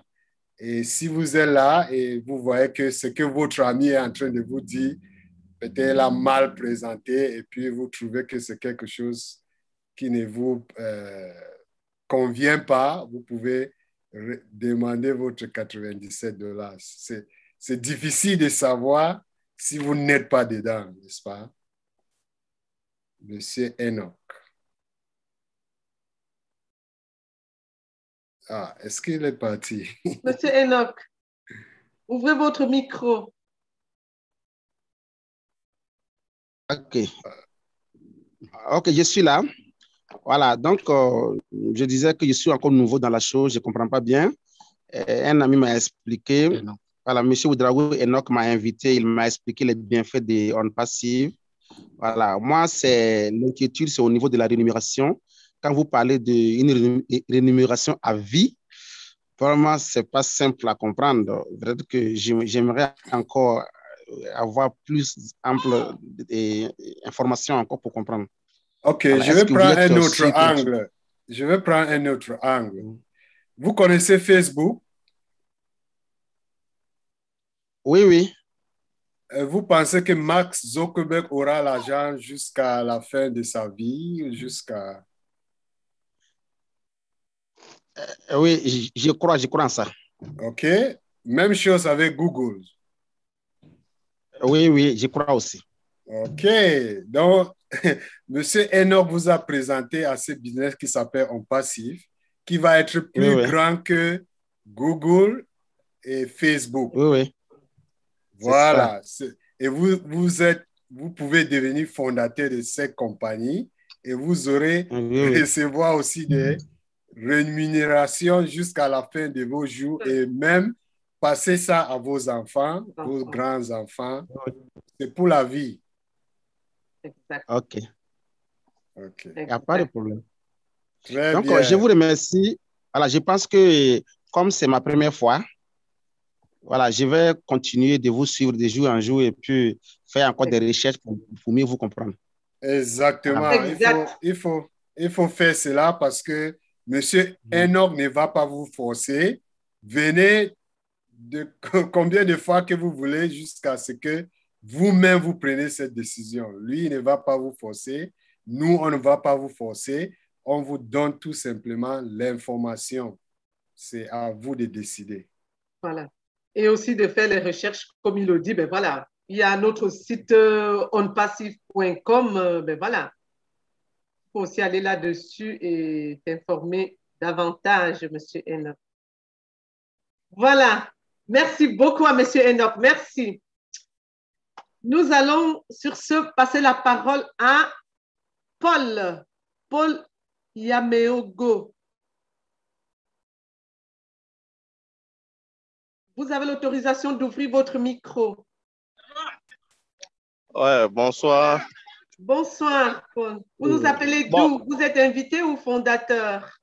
Et si vous êtes là et vous voyez que ce que votre ami est en train de vous dire, peut-être l'a mal présenté et puis vous trouvez que c'est quelque chose qui ne vous convient pas, vous pouvez demander votre $97. C'est difficile de savoir si vous n'êtes pas dedans, n'est-ce pas? Monsieur Enoch. Ah, est-ce qu'il est parti? Monsieur Enoch, ouvrez votre micro. OK. OK, je suis là. Voilà, donc je disais que je suis encore nouveau dans la chose, je ne comprends pas bien. Un ami m'a expliqué, voilà, M. Ouedraogo Enoch m'a invité, il m'a expliqué les bienfaits de On Passive. Voilà, moi, l'inquiétude, c'est au niveau de la rémunération. Quand vous parlez d'une rémunération à vie, vraiment, ce n'est pas simple à comprendre. Peut-être que j'aimerais encore avoir plus ample d'informations encore pour comprendre. OK, voilà, je vais prendre un autre angle. Je vais prendre un autre angle. Vous connaissez Facebook? Oui, oui. Vous pensez que Mark Zuckerberg aura l'argent jusqu'à la fin de sa vie, jusqu'à... Oui, je crois en ça. OK. Même chose avec Google. Oui, oui, je crois aussi. OK. Donc, Monsieur Enoch vous a présenté à ce business qui s'appelle On Passive, qui va être plus grand que Google et Facebook. Oui, oui. Voilà. Et vous pouvez devenir fondateur de cette compagnie et vous aurez recevoir aussi des rémunérations jusqu'à la fin de vos jours et même passez ça à vos enfants, vos grands-enfants. C'est pour la vie. Exact. OK. OK. Il n'y a pas de problème. Très Donc, bien. je vous remercie. Voilà, je pense que comme c'est ma première fois, voilà, je vais continuer de vous suivre de jour en jour et puis faire encore des recherches pour mieux vous comprendre. Exactement. Voilà. Exact. Il faut faire cela parce que Monsieur Enoch ne va pas vous forcer. Venez de combien de fois que vous voulez jusqu'à ce que vous-même vous preniez cette décision. Lui, il ne va pas vous forcer. Nous, on ne va pas vous forcer. On vous donne tout simplement l'information. C'est à vous de décider. Voilà. Et aussi de faire les recherches, comme il le dit, ben voilà. Il y a notre site onpassif.com, ben voilà. Il faut aussi aller là-dessus et t'informer davantage, M. Enoch. Voilà. Merci beaucoup à M. Enoch. Merci. Nous allons sur ce passer la parole à Paul. Paul Yameogo. Vous avez l'autorisation d'ouvrir votre micro. Ouais, bonsoir. Bonsoir, Paul. Vous nous appelez Bon. d'où? Vous êtes invité ou fondateur?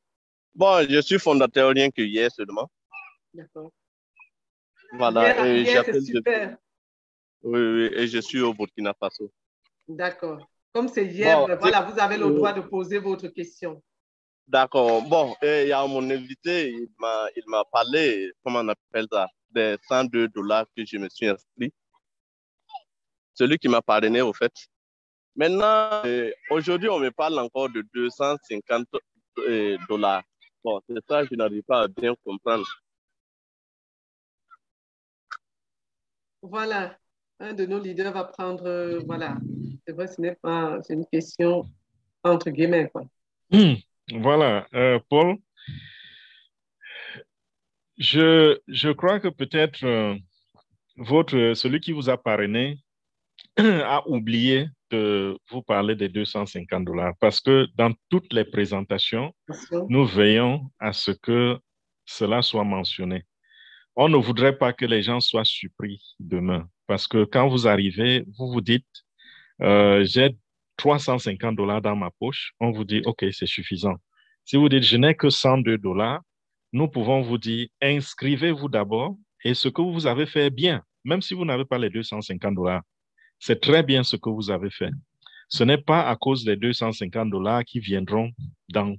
Bon, je suis fondateur rien que hier seulement. D'accord. Voilà. Hier c'est super. Oui, et je suis au Burkina Faso. D'accord. Comme c'est hier, Bon, voilà, vous avez le droit de poser votre question. D'accord. Bon, il y a mon invité, il m'a parlé, comment on appelle ça, des $102 que je me suis inscrit. Celui qui m'a parrainé, au fait. Maintenant, aujourd'hui, on me parle encore de $250. Bon, c'est ça, je n'arrive pas à bien comprendre. Voilà. Un de nos leaders va prendre, voilà. C'est vrai, ce n'est pas, c'est une question entre guillemets, quoi. Voilà, Paul, je crois que peut-être celui qui vous a parrainé a oublié de vous parler des $250 parce que dans toutes les présentations, nous veillons à ce que cela soit mentionné. On ne voudrait pas que les gens soient surpris demain parce que quand vous arrivez, vous vous dites, j'ai $350 dans ma poche, on vous dit, OK, c'est suffisant. Si vous dites, je n'ai que $102, nous pouvons vous dire, inscrivez-vous d'abord et ce que vous avez fait est bien, même si vous n'avez pas les $250. C'est très bien ce que vous avez fait. Ce n'est pas à cause des $250 qui viendront dans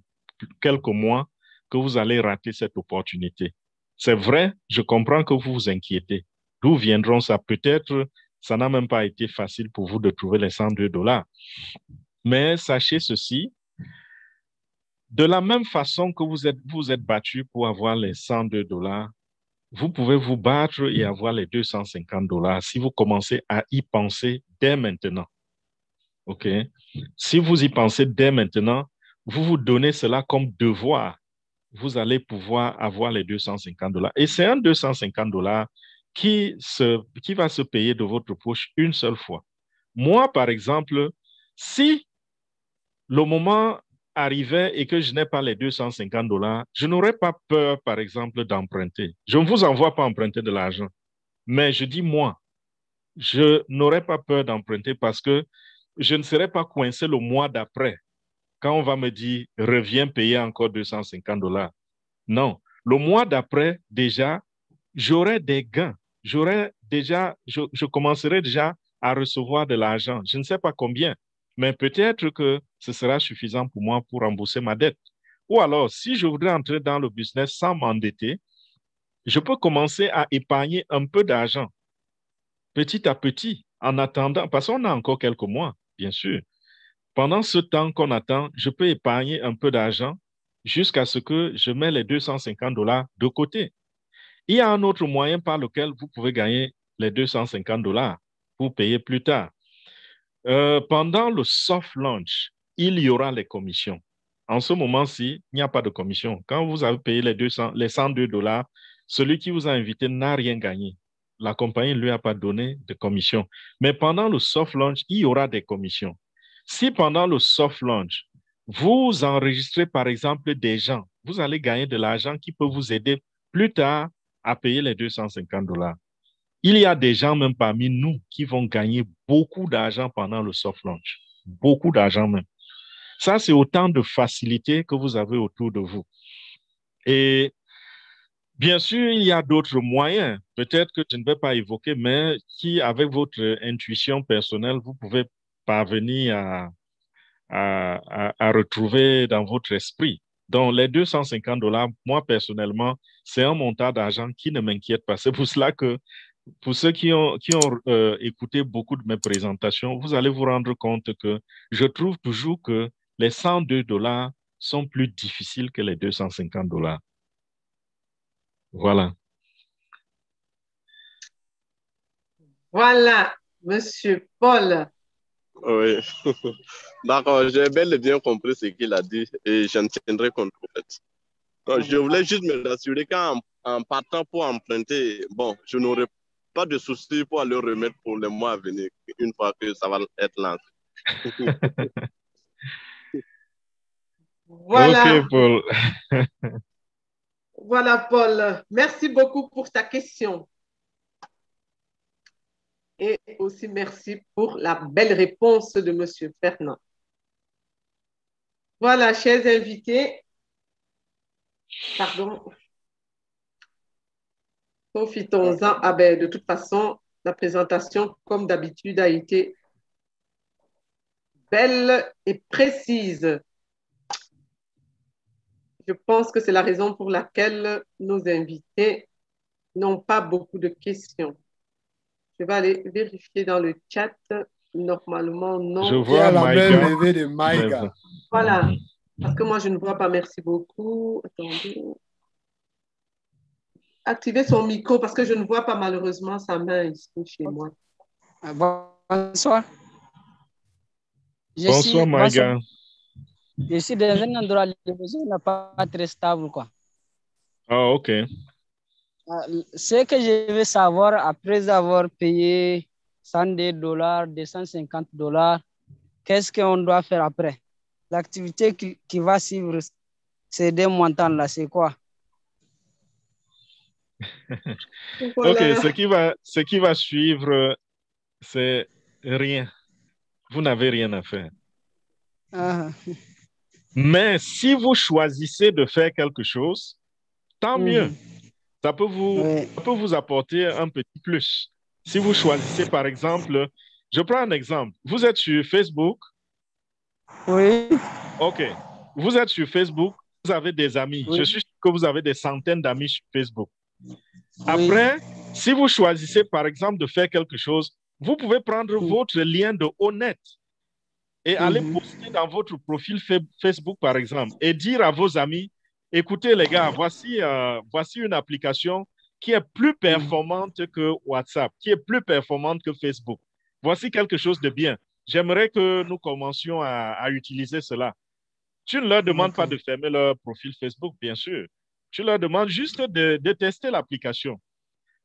quelques mois que vous allez rater cette opportunité. C'est vrai, je comprends que vous vous inquiétez. D'où viendront ça? Peut-être, ça n'a même pas été facile pour vous de trouver les $102. Mais sachez ceci, de la même façon que vous êtes battu pour avoir les $102, vous pouvez vous battre et avoir les $250 si vous commencez à y penser dès maintenant. OK? Si vous y pensez dès maintenant, vous vous donnez cela comme devoir. Vous allez pouvoir avoir les $250. Et c'est un $250 qui va se payer de votre poche une seule fois. Moi, par exemple, si le moment arrivait et que je n'ai pas les $250, je n'aurais pas peur, par exemple, d'emprunter. Je ne vous envoie pas emprunter de l'argent. Mais je dis moi, je n'aurais pas peur d'emprunter parce que je ne serais pas coincé le mois d'après quand on va me dire reviens payer encore $250. Non, le mois d'après, déjà, j'aurai des gains. Je commencerai déjà à recevoir de l'argent. Je ne sais pas combien, mais peut-être que ce sera suffisant pour moi pour rembourser ma dette. Ou alors, si je voudrais entrer dans le business sans m'endetter, je peux commencer à épargner un peu d'argent, petit à petit, en attendant, parce qu'on a encore quelques mois, bien sûr. Pendant ce temps qu'on attend, je peux épargner un peu d'argent jusqu'à ce que je mette les $250 de côté. Il y a un autre moyen par lequel vous pouvez gagner les $250 pour payer plus tard. Pendant le soft launch, il y aura les commissions. En ce moment-ci, il n'y a pas de commission. Quand vous avez payé les $102, celui qui vous a invité n'a rien gagné. La compagnie ne lui a pas donné de commission. Mais pendant le soft launch, il y aura des commissions. Si pendant le soft launch, vous enregistrez par exemple des gens, vous allez gagner de l'argent qui peut vous aider plus tard à payer les $250. Il y a des gens même parmi nous qui vont gagner beaucoup d'argent pendant le soft launch. Beaucoup d'argent même. Ça, c'est autant de facilité que vous avez autour de vous. Et bien sûr, il y a d'autres moyens, peut-être que je ne vais pas évoquer, mais qui, avec votre intuition personnelle, vous pouvez parvenir à retrouver dans votre esprit. Donc, les $250, moi, personnellement, c'est un montant d'argent qui ne m'inquiète pas. C'est pour cela que, pour ceux qui ont écouté beaucoup de mes présentations, vous allez vous rendre compte que je trouve toujours que les $102 sont plus difficiles que les $250. Voilà. Voilà, Monsieur Paul. Oui. D'accord, j'ai bel et bien compris ce qu'il a dit et j'en tiendrai compte. En fait. Donc, je voulais juste me rassurer qu'en partant pour emprunter, bon, je n'aurai pas de soucis pour aller remettre pour les mois à venir, une fois que ça va être lancé. Voilà. OK, Paul. Voilà, Paul. Merci beaucoup pour ta question. Et aussi merci pour la belle réponse de Monsieur Fernand. Voilà, chers invités. Pardon. Profitons-en. Ah ben, de toute façon, la présentation, comme d'habitude, a été belle et précise. Je pense que c'est la raison pour laquelle nos invités n'ont pas beaucoup de questions. Je vais aller vérifier dans le chat. Normalement, non. Je Il y vois a la main Maïga. levée de Maïga. Voilà. Parce que moi, je ne vois pas. Merci beaucoup. Attendez. Activez son micro parce que je ne vois pas malheureusement sa main ici chez moi. Bonsoir. Bonsoir, Maïga. Je suis dans un endroit où le réseau n'est pas très stable, quoi. Ah, OK. Ce que je veux savoir, après avoir payé $102, $250, qu'est-ce qu'on doit faire après? L'activité qui va suivre ces deux montants-là, c'est quoi? Voilà. OK, ce qui va suivre, c'est rien. Vous n'avez rien à faire. Mais si vous choisissez de faire quelque chose, tant mieux. Ça peut vous apporter un petit plus. Si vous choisissez, par exemple, je prends un exemple. Vous êtes sur Facebook. Oui. OK. Vous êtes sur Facebook, vous avez des amis. Oui. Je suis sûr que vous avez des centaines d'amis sur Facebook. Oui. Après, si vous choisissez, par exemple, de faire quelque chose, vous pouvez prendre votre lien de Honnête et aller poster dans votre profil Facebook, par exemple, et dire à vos amis, écoutez les gars, voici une application qui est plus performante que WhatsApp, qui est plus performante que Facebook. Voici quelque chose de bien. J'aimerais que nous commencions à utiliser cela. Tu ne leur demandes pas de fermer leur profil Facebook, bien sûr. Tu leur demandes juste de tester l'application.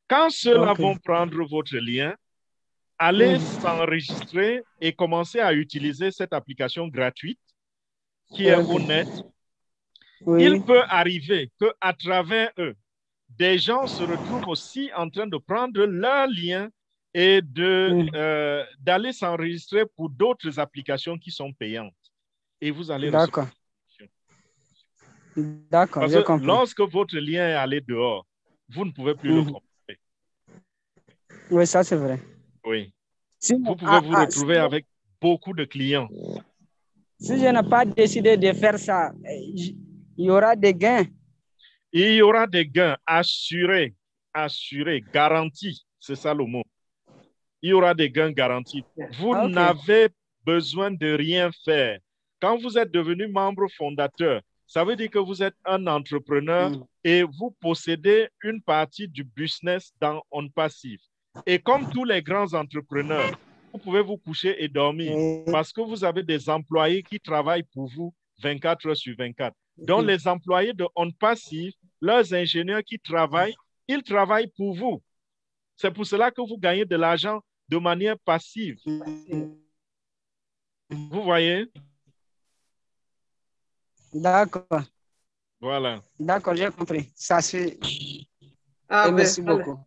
Quand ceux-là vont prendre votre lien, allez s'enregistrer et commencer à utiliser cette application gratuite qui est Honnête. Il peut arriver qu'à travers eux, des gens se retrouvent aussi en train de prendre leur lien et d'aller s'enregistrer pour d'autres applications qui sont payantes. Et vous allez recevoir. D'accord, parce que lorsque votre lien est allé dehors, vous ne pouvez plus le comprendre. Oui, ça c'est vrai. Oui. Vous pouvez vous retrouver avec beaucoup de clients. Si je n'ai pas décidé de faire ça, il y aura des gains. Il y aura des gains assurés, garantis. C'est ça le mot. Il y aura des gains garantis. Vous n'avez besoin de rien faire. Quand vous êtes devenu membre fondateur, ça veut dire que vous êtes un entrepreneur et vous possédez une partie du business dans OnPassive. Et comme tous les grands entrepreneurs, vous pouvez vous coucher et dormir parce que vous avez des employés qui travaillent pour vous 24 heures sur 24. Donc, les employés de OnPassive, leurs ingénieurs qui travaillent, ils travaillent pour vous. C'est pour cela que vous gagnez de l'argent de manière passive. Vous voyez? D'accord. Voilà. D'accord, j'ai compris. Ça c'est... Ah Et ben, merci voilà. beaucoup.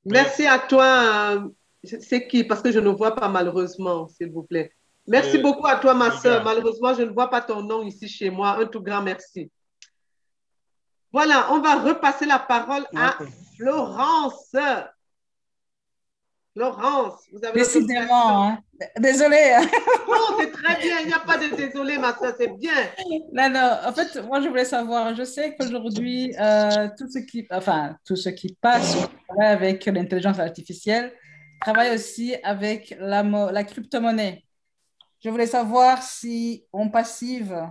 Merci à toi. C'est qui? Parce que je ne vois pas malheureusement, s'il vous plaît. Merci beaucoup à toi, ma sœur. Malheureusement, je ne vois pas ton nom ici chez moi. Un tout grand merci. Voilà, on va repasser la parole à Florence. Florence, vous avez l'autorisation. Décidément, hein. Désolée. Non, c'est très bien. Il n'y a pas de désolé, ma soeur, c'est bien. Non, non, en fait, moi, je voulais savoir, je sais qu'aujourd'hui, tout ce qui passe ou qui travaille avec l'intelligence artificielle travaille aussi avec la crypto-monnaie. Je voulais savoir si en passive,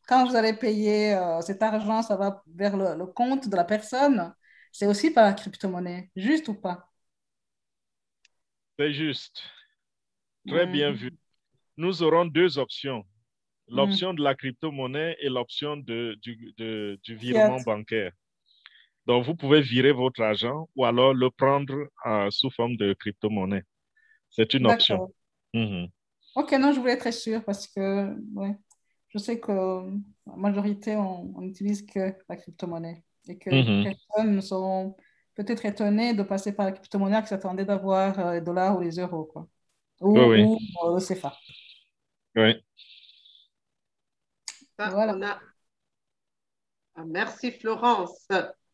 quand vous allez payer cet argent, ça va vers le compte de la personne, c'est aussi par la crypto-monnaie, juste ou pas? C'est juste. Très bien vu. Nous aurons deux options. L'option de la crypto-monnaie et l'option du virement bancaire. Donc, vous pouvez virer votre argent ou alors le prendre sous forme de crypto-monnaie. C'est une option. Ok, non, je voulais être sûre parce que ouais, je sais que la majorité, on n'utilise que la crypto-monnaie et que les personnes sont peut-être étonnées de passer par la crypto-monnaie qui s'attendaient d'avoir les dollars ou les euros, quoi. Ou le CFA. Oui. Voilà. Merci, Florence.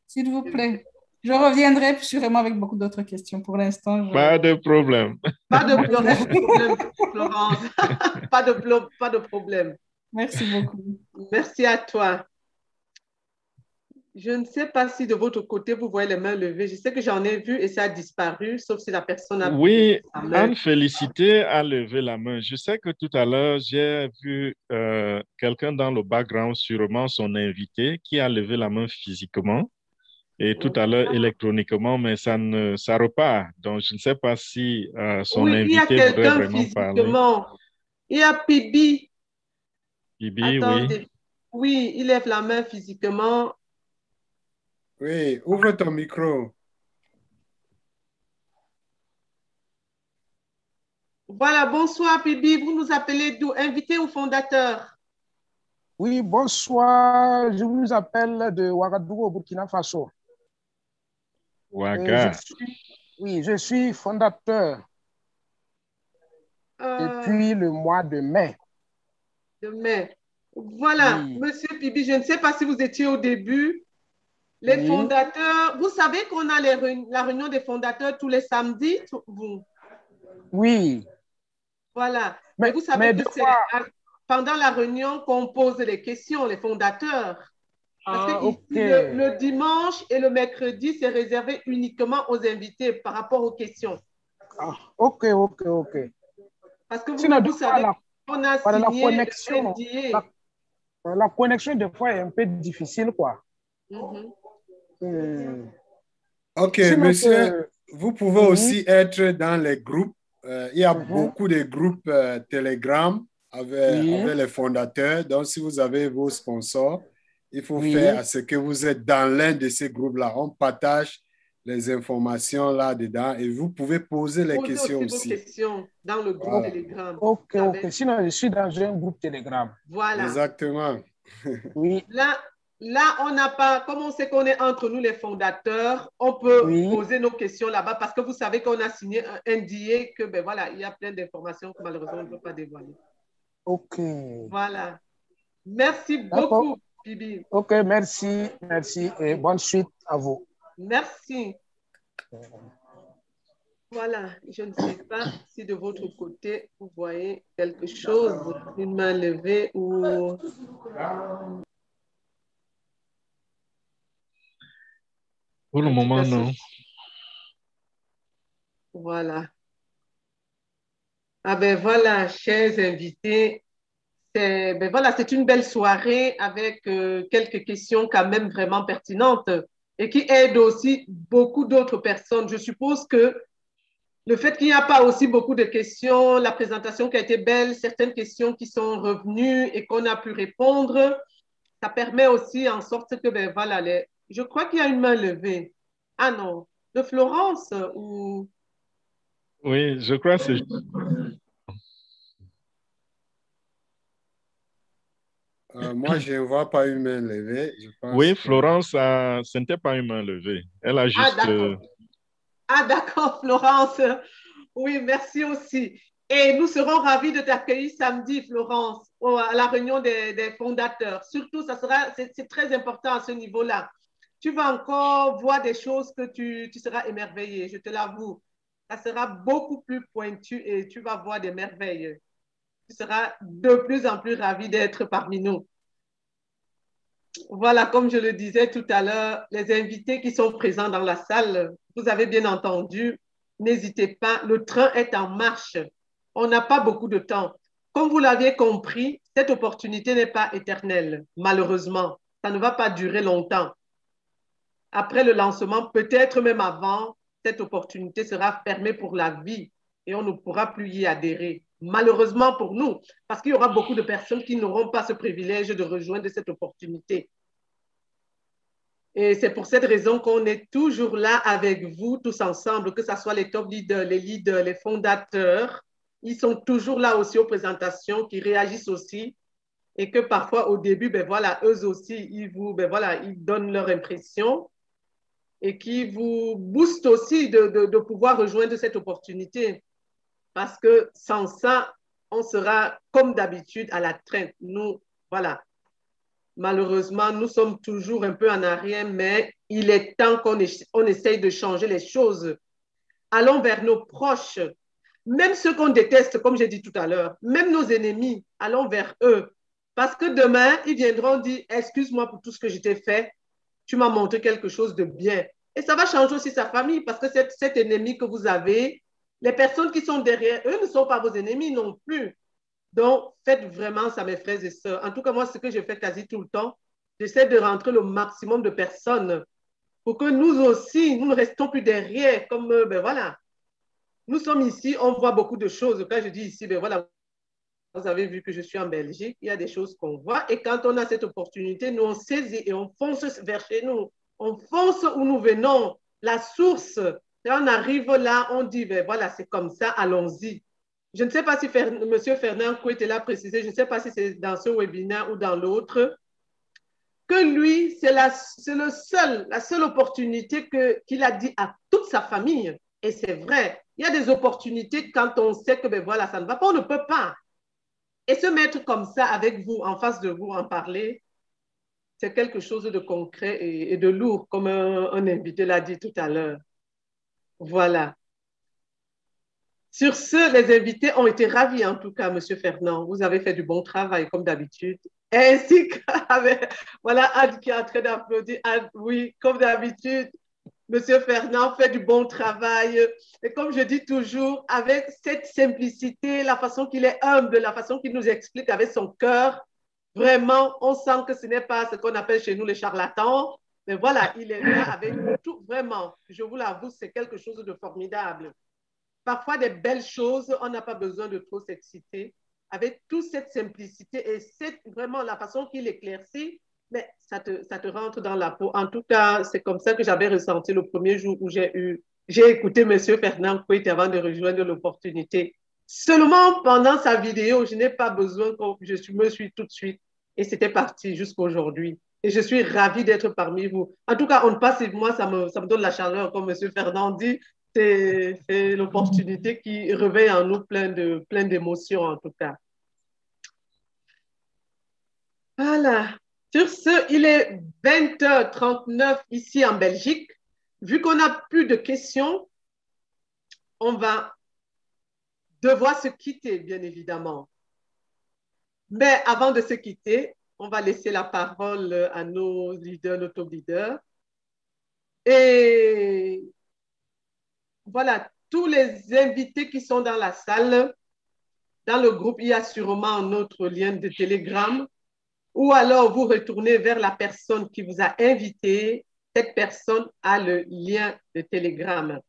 S'il vous plaît. Je reviendrai sûrement avec beaucoup d'autres questions. Pour l'instant, Pas de problème. Pas de problème, Florence. Pas de problème. Merci beaucoup. Merci à toi. Je ne sais pas si de votre côté, vous voyez les mains levées. Je sais que j'en ai vu et ça a disparu, sauf si la personne a... Oui, Anne-Félicité a levé la main. Je sais que tout à l'heure, j'ai vu quelqu'un dans le background, sûrement son invité, qui a levé la main physiquement et tout à l'heure électroniquement, mais ça repart. Donc, je ne sais pas si son invité voudrait vraiment parler. Il y a Pibi. Pibi, attendez. oui. Oui, il lève la main physiquement. Oui, ouvre ton micro. Voilà, bonsoir Pibi. Vous nous appelez d'où? Invité ou fondateur? Oui, bonsoir. Je vous appelle de Ouagadougou au Burkina Faso. Ouaga. Je suis fondateur depuis le mois de mai. De mai. Voilà, Monsieur Pibi, je ne sais pas si vous étiez au début. Les fondateurs, vous savez qu'on a la réunion des fondateurs tous les samedis, vous? Oui. Voilà. Mais vous savez que c'est pendant la réunion qu'on pose les questions, les fondateurs. Parce que ici, le dimanche et le mercredi, c'est réservé uniquement aux invités par rapport aux questions. Ah, ok. Parce que vous savez qu'on a signé la connexion, la connexion, des fois, est un peu difficile, quoi. Ok, monsieur, vous pouvez aussi être dans les groupes. Il y a beaucoup de groupes Telegram avec les fondateurs. Donc, si vous avez vos sponsors, il faut faire à ce que vous êtes dans l'un de ces groupes-là. On partage les informations là-dedans et vous pouvez poser les questions aussi. Vos questions dans le groupe Telegram. Ok. Sinon, je suis dans un groupe Telegram. Voilà. Exactement. Oui. Là, on n'a pas, comme on sait qu'on est entre nous les fondateurs, on peut poser nos questions là-bas parce que vous savez qu'on a signé un NDA que, ben voilà, il y a plein d'informations que malheureusement on ne peut pas dévoiler. Ok. Voilà. Merci beaucoup, Bibi. Ok, merci et bonne suite à vous. Merci. Voilà, je ne sais pas si de votre côté, vous voyez quelque chose, une main levée ou... Pour le moment, non. Voilà. Ah ben voilà, chers invités, c'est une belle soirée avec quelques questions quand même vraiment pertinentes et qui aident aussi beaucoup d'autres personnes. Je suppose que le fait qu'il n'y a pas aussi beaucoup de questions, la présentation qui a été belle, certaines questions qui sont revenues et qu'on a pu répondre, ça permet aussi en sorte que, ben voilà, je crois qu'il y a une main levée. Ah non, de Florence ou... Oui, je crois que c'est... Moi, je ne vois pas une main levée. Je pense Oui, que... Florence, ce n'était pas une main levée. Elle a Ah, juste... d'accord. Ah, d'accord, Florence. Oui, merci aussi. Et nous serons ravis de t'accueillir samedi, Florence, à la réunion des fondateurs. Surtout, c'est très important à ce niveau-là. Tu vas encore voir des choses que tu seras émerveillé, je te l'avoue. Ça sera beaucoup plus pointu et tu vas voir des merveilles. Tu seras de plus en plus ravi d'être parmi nous. Voilà, comme je le disais tout à l'heure, les invités qui sont présents dans la salle, vous avez bien entendu, n'hésitez pas, le train est en marche. On n'a pas beaucoup de temps. Comme vous l'aviez compris, cette opportunité n'est pas éternelle, malheureusement. Ça ne va pas durer longtemps. Après le lancement, peut-être même avant, cette opportunité sera fermée pour la vie et on ne pourra plus y adhérer. Malheureusement pour nous, parce qu'il y aura beaucoup de personnes qui n'auront pas ce privilège de rejoindre cette opportunité. Et c'est pour cette raison qu'on est toujours là avec vous tous ensemble, que ce soit les top leaders, les fondateurs. Ils sont toujours là aussi aux présentations, qui réagissent aussi. Et que parfois, au début, ben voilà, eux aussi, ils donnent leur impression et qui vous boostent aussi de pouvoir rejoindre cette opportunité. Parce que sans ça, on sera comme d'habitude à la traîne. Nous, voilà. Malheureusement, nous sommes toujours un peu en arrière, mais il est temps qu'on essaye de changer les choses. Allons vers nos proches, même ceux qu'on déteste, comme j'ai dit tout à l'heure, même nos ennemis, allons vers eux. Parce que demain, ils viendront dire, excuse-moi pour tout ce que je t'ai fait, tu m'as montré quelque chose de bien. Et ça va changer aussi sa famille, parce que cet ennemi que vous avez, les personnes qui sont derrière eux ne sont pas vos ennemis non plus. Donc, faites vraiment ça, mes frères et sœurs. En tout cas, moi, ce que je fais quasi tout le temps, j'essaie de rentrer le maximum de personnes pour que nous aussi, nous ne restons plus derrière. Comme, ben voilà, nous sommes ici, on voit beaucoup de choses. Quand je dis ici, ben voilà, vous avez vu que je suis en Belgique, il y a des choses qu'on voit. Et quand on a cette opportunité, nous, on saisit et on fonce vers chez nous. On fonce où nous venons, la source. Et on arrive là, on dit, ben voilà, c'est comme ça, allons-y. Je ne sais pas si M. Fernand Couet l'a précisé, je ne sais pas si c'est dans ce webinaire ou dans l'autre, que lui, c'est la seule opportunité qu'il a dit à toute sa famille. Et c'est vrai, il y a des opportunités quand on sait que ben voilà, ça ne va pas, on ne peut pas. Et se mettre comme ça avec vous, en face de vous, en parler, c'est quelque chose de concret et de lourd, comme un invité l'a dit tout à l'heure. Voilà. Sur ce, les invités ont été ravis, en tout cas, M. Fernand. Vous avez fait du bon travail, comme d'habitude. Ainsi qu'avec, voilà, Anne qui est en train d'applaudir. Anne, oui, comme d'habitude, M. Fernand fait du bon travail. Et comme je dis toujours, avec cette simplicité, la façon qu'il est humble, la façon qu'il nous explique avec son cœur, vraiment, on sent que ce n'est pas ce qu'on appelle chez nous les charlatans. Mais voilà, il est là avec tout, vraiment. Je vous l'avoue, c'est quelque chose de formidable. Parfois, des belles choses, on n'a pas besoin de trop s'exciter. Avec toute cette simplicité et vraiment la façon qu'il éclaircit, mais ça te rentre dans la peau. En tout cas, c'est comme ça que j'avais ressenti le premier jour où j'ai écouté M. Fernand Couet avant de rejoindre l'opportunité. Seulement pendant sa vidéo, je n'ai pas besoin que je me suis tout de suite. Et c'était parti jusqu'à aujourd'hui. Et je suis ravie d'être parmi vous. En tout cas, on passe, moi, ça me donne la chaleur, comme M. Fernand dit. C'est l'opportunité qui réveille en nous plein d'émotions, en tout cas. Voilà. Sur ce, il est 20h39 ici en Belgique. Vu qu'on n'a plus de questions, on va devoir se quitter, bien évidemment. Mais avant de se quitter, on va laisser la parole à nos leaders, nos top leaders. Et voilà, tous les invités qui sont dans la salle, dans le groupe, il y a sûrement notre lien de Telegram, ou alors vous retournez vers la personne qui vous a invité. Cette personne a le lien de Telegram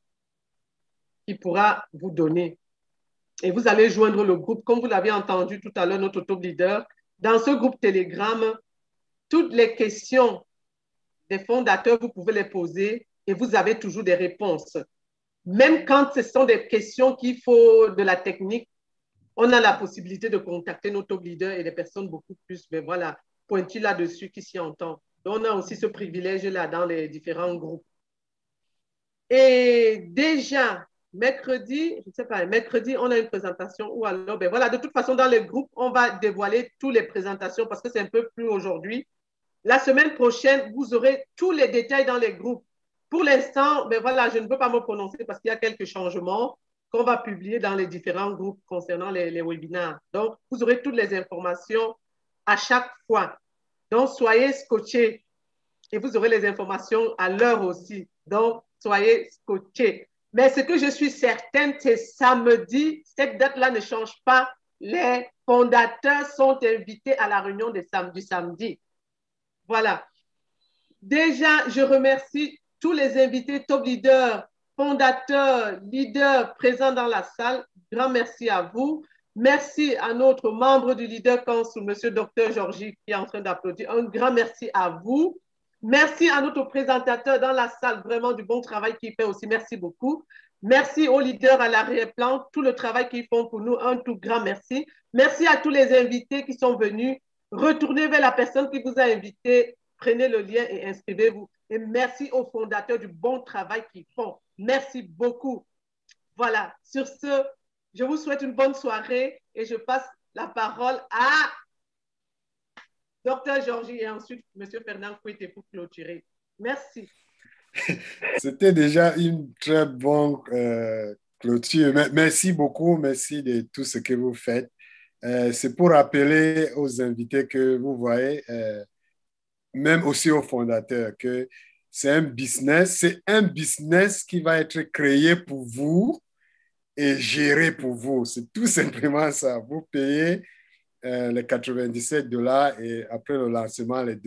qui pourra vous donner. Et vous allez joindre le groupe, comme vous l'avez entendu tout à l'heure, notre top leader. Dans ce groupe Telegram, toutes les questions des fondateurs, vous pouvez les poser et vous avez toujours des réponses. Même quand ce sont des questions qu'il faut de la technique, on a la possibilité de contacter nos top leaders et des personnes beaucoup plus, mais voilà, pointu là-dessus qui s'y entend. Donc, on a aussi ce privilège-là dans les différents groupes. Et déjà, mercredi, je ne sais pas, mercredi, on a une présentation ou alors, ben voilà, de toute façon, dans les groupes, on va dévoiler toutes les présentations parce que c'est un peu plus aujourd'hui. La semaine prochaine, vous aurez tous les détails dans les groupes. Pour l'instant, ben voilà, je ne peux pas me prononcer parce qu'il y a quelques changements qu'on va publier dans les différents groupes concernant les webinaires. Donc, vous aurez toutes les informations à chaque fois. Donc, soyez scotchés et vous aurez les informations à l'heure aussi. Donc, soyez scotchés. Mais ce que je suis certaine, c'est samedi, cette date-là ne change pas. Les fondateurs sont invités à la réunion du samedi. Voilà. Déjà, je remercie tous les invités, top leaders, fondateurs, leaders présents dans la salle. Grand merci à vous. Merci à notre membre du Leader Council, M. Dr. Georgie, qui est en train d'applaudir. Un grand merci à vous. Merci à notre présentateur dans la salle, vraiment du bon travail qu'il fait aussi. Merci beaucoup. Merci aux leaders à l'arrière-plan, tout le travail qu'ils font pour nous. Un tout grand merci. Merci à tous les invités qui sont venus. Retournez vers la personne qui vous a invité. Prenez le lien et inscrivez-vous. Et merci aux fondateurs du bon travail qu'ils font. Merci beaucoup. Voilà. Sur ce, je vous souhaite une bonne soirée et je passe la parole à Dr. Georgie et ensuite M. Fernand Kouité pour clôturer. Merci. C'était déjà une très bonne clôture. Merci beaucoup. Merci de tout ce que vous faites. C'est pour rappeler aux invités que vous voyez, même aussi aux fondateurs, que c'est un business qui va être créé pour vous et géré pour vous. C'est tout simplement ça. Vous payez les $97 et après le lancement, les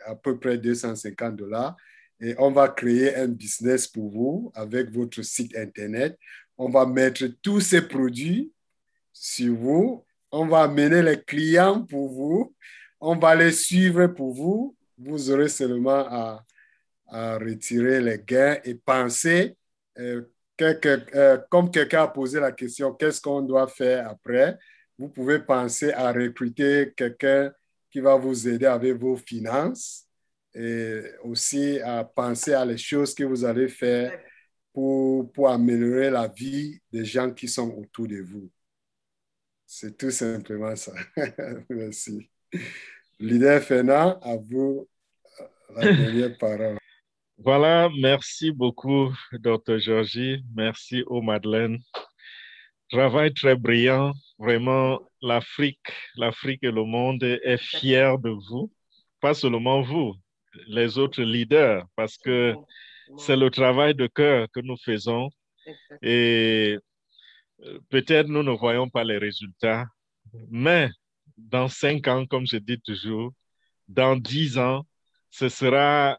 à peu près $250. Et on va créer un business pour vous avec votre site Internet. On va mettre tous ces produits sur vous. On va amener les clients pour vous. On va les suivre pour vous. Vous aurez seulement à retirer les gains et penser, comme quelqu'un a posé la question, qu'est-ce qu'on doit faire après? Vous pouvez penser à recruter quelqu'un qui va vous aider avec vos finances et aussi à penser à les choses que vous allez faire pour améliorer la vie des gens qui sont autour de vous. C'est tout simplement ça. Merci. Leader Fernand, à vous la dernière parole. Voilà, merci beaucoup, Dr. Georgie. Merci aux Madeleine. Travail très brillant. Vraiment, l'Afrique et le monde est fier de vous. Pas seulement vous, les autres leaders, parce que c'est le travail de cœur que nous faisons. Et peut-être nous ne voyons pas les résultats, mais dans 5 ans, comme je dis toujours, dans 10 ans, ce sera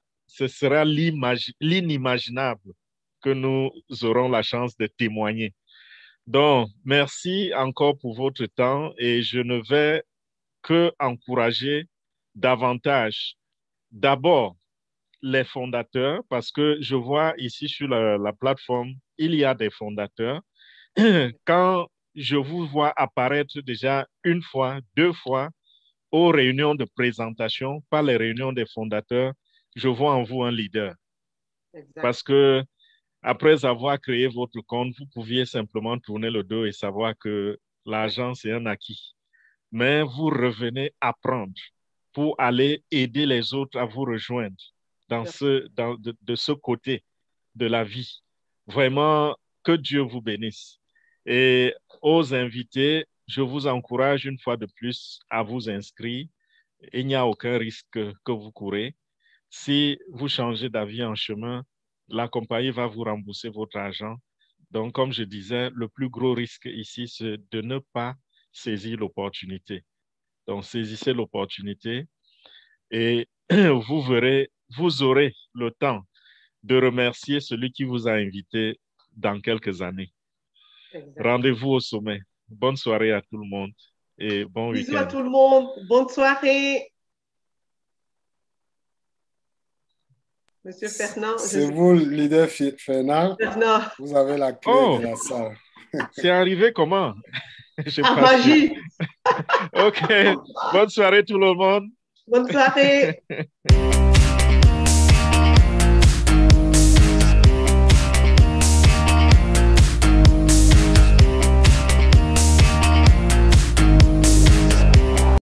l'inimaginable que nous aurons la chance de témoigner. Donc, merci encore pour votre temps et je ne vais que encourager davantage. D'abord, les fondateurs, parce que je vois ici sur la plateforme, il y a des fondateurs. Quand je vous vois apparaître déjà 1 fois, 2 fois aux réunions de présentation, pas les réunions des fondateurs, je vois en vous un leader. Exact. Parce que après avoir créé votre compte, vous pouviez simplement tourner le dos et savoir que l'argent, c'est un acquis. Mais vous revenez apprendre pour aller aider les autres à vous rejoindre de ce côté de la vie. Vraiment, que Dieu vous bénisse. Et aux invités, je vous encourage une fois de plus à vous inscrire. Il n'y a aucun risque que vous courez. Si vous changez d'avis en chemin, la compagnie va vous rembourser votre argent. Donc, comme je disais, le plus gros risque ici, c'est de ne pas saisir l'opportunité. Donc, saisissez l'opportunité et vous aurez le temps de remercier celui qui vous a invité dans quelques années. Rendez-vous au sommet. Bonne soirée à tout le monde et bon week-end. Bisous à tout le monde. Bonne soirée. Monsieur Fernand. C'est vous, leader Fernand. Vous avez la clé de la salle. C'est arrivé comment? À magie. OK. Bonne soirée tout le monde. Bonne soirée.